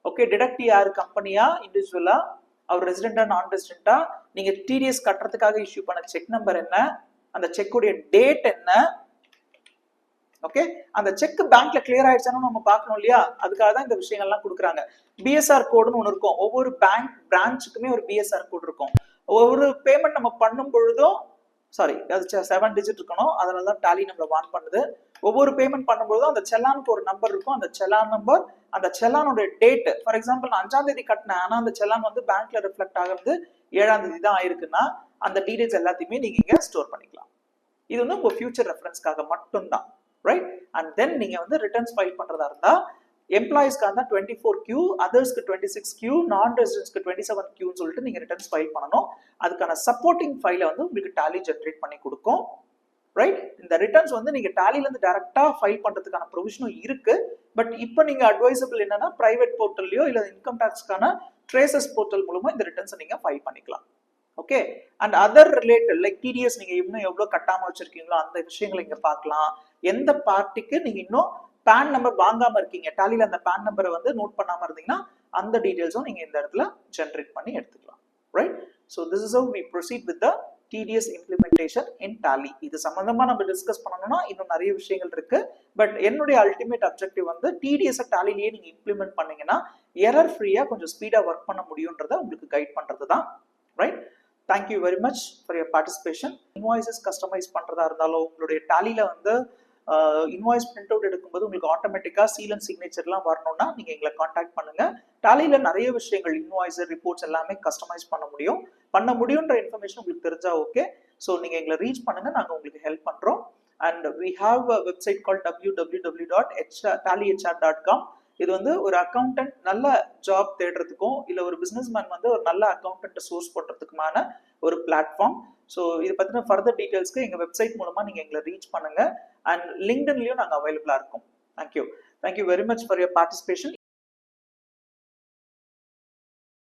ஓகே, டிடக்ட் யாரு, கம்பெனியா, இண்டிவிஜுவலா, அவர் ரெசிடென்டா, நான் ரெசிடென்டா, நீங்க டிடிஎஸ் கட்டுறதுக்காக இஷ்யூ பண்ண செக் நம்பர் என்ன, அந்த செக்குடைய டேட் என்ன, ஓகே, அந்த செக் பேங்க்ல கிளியர் ஆயிடுச்சான்னு நம்ம பார்க்கணும் இல்லையா, அதுக்காக தான் இந்த விஷயங்கள்லாம் கொடுக்குறாங்க. பிஎஸ்ஆர் கோடுன்னு ஒன்று இருக்கும். ஒவ்வொரு பேங்க் பிரான்ச்சுக்குமே ஒரு பிஎஸ்ஆர் கோடு இருக்கும். ஒவ்வொரு பேமெண்ட் நம்ம பண்ணும் பொழுதும், சாரி, அது 7 டிஜிட் இருக்கணும். அதனால தான் டாலி நம்மளை வான் பண்ணுது. ஒவ்வொரு பேமெண்ட் பண்ணும்போதும் அந்த செல்லானுக்கு ஒரு நம்பர் இருக்கும். அந்த செல்லான் நம்பர், அந்த செல்லானோட டேட், ஃபார் எக்ஸாம்பிள் நான் 5ஆம் தேதி கட்டினேன், ஆனா அந்த செல்லான் வந்து பேங்க்ல ரிஃப்ளெக்ட் ஆகிறது 7ஆம் தேதி தான் ஆயிருக்குன்னா அந்த டீடைல்ஸ் எல்லாத்தையுமே நீங்க இங்க ஸ்டோர் பண்ணிக்கலாம். இது வந்து உங்க ஃபியூச்சர் ரெஃபரன்ஸ்க்காக மட்டும்தான், ரைட்? அண்ட் தென் நீங்க வந்து ரிட்டர்ன்ஸ் ஃபைல் பண்றதா இருந்தா எம்ப்ளாயிஸ்க்காக தான் 24Q, அதர்ஸ்க்கு 26Q, நான் ரெசிடென்ட்ஸ்க்கு 27Qன்னு சொல்லிட்டு நீங்க ரிட்டர்ன்ஸ் ஃபைல் பண்ணணும். அதுக்கான சப்போர்ட்டிங் ஃபைலை வந்து உங்களுக்கு டாலி ஜென்ரேட் பண்ணி கொடுக்கும், ரைட்? இந்த ரிட்டர்ன்ஸ் வந்து நீங்க டாலில இருந்து டைரக்டா ஃபைல் பண்றதுக்கான ப்ரொவிஷனும் இருக்கு. பட் இப்போ நீங்க அட்வைசபிள் என்னன்னா, பிரைவேட் போர்ட்டல்லையோ இல்ல இன்கம் டாக்ஸ்க்கான ட்ரேசஸ் போர்ட்டல் மூலமா இந்த ரிட்டர்ன்ஸ் நீங்க ஃபைல் பண்ணிக்கலாம். Okay, and other related like TDS நீங்க இன்னும் எவ்வளவு கட்டாம வச்சிருக்கீங்களோ அந்த விஷயங்களை இங்க பார்க்கலாம். எந்த பார்ட்டிக்கு நீங்க இன்னும் பேன் நம்பர் வாங்காம இருக்கீங்க, டாலில அந்த பேன் நம்பரை வந்து நோட் பண்ணாம இருந்தீங்கன்னா அந்த டீடைல்ஸும் நீங்க இந்த இடத்துல ஜென்ரேட் பண்ணி எடுத்துக்கலாம், right? So this is how we proceed with the TDS implementation in Tally. இது சம்பந்தமா நம்ம டிஸ்கஸ் பண்ணணும்னா இன்னும் நிறைய விஷயங்கள் இருக்கு. பட் என்னுடைய அல்டிமேட் அப்ஜெக்டிவ் வந்து டிடிஎஸ் டாலிலேயே நீங்க இம்ப்ளிமெண்ட் பண்ணீங்கன்னா எரர் ஃப்ரீயா கொஞ்சம் ஸ்பீடா ஒர்க் பண்ண முடியும்ன்றதை உங்களுக்கு கைட் பண்றது தான், right? Thank you very much for your participation. Invoices customize பண்றதா இருந்தாலும் உங்களுடைய டாலில வந்து இன்வாய்ஸ் பிரிண்ட் அவுட் எடுக்கும்போது உங்களுக்கு ஆட்டோமேட்டிக்கா சீல் அண்ட் சிக்னேச்சர்லாம் வரணும்னா நீங்க எங்களை காண்டாக்ட் பண்ணுங்க. டாலில நிறைய விஷயங்கள் இன்வாய்ஸ் ரிப்போர்ட்ஸ் எல்லாமே கஸ்டமைஸ் பண்ண முடியும்ன்ற இன்ஃபர்மேஷன் உங்களுக்கு தெரிஞ்சா ஓகே. ஸோ நீங்க எங்களை ரீச் பண்ணுங்க, நாங்க உங்களுக்கு ஹெல்ப் பண்றோம். And we have a website called www.tallyhr.com. இது வந்து ஒரு அக்கௌண்டன்ட் நல்ல ஜாப் தேடுறதுக்கும் இல்ல ஒரு பிசினஸ் மேன் வந்து ஒரு நல்ல அக்கௌண்டன்ட் சோர்ஸ் போடுறதுக்குமான ஒரு பிளாட்ஃபார்ம். ஸோ இதை பத்தின ஃபர்தர் டீடைல்ஸ்க்கு எங்க வெப்சைட் மூலமா நீங்க எங்களை ரீச் பண்ணுங்க. அண்ட் லிங்க்டின்லயும் நாங்க அவைலபிளா இருக்கோம். Thank you very much for your participation.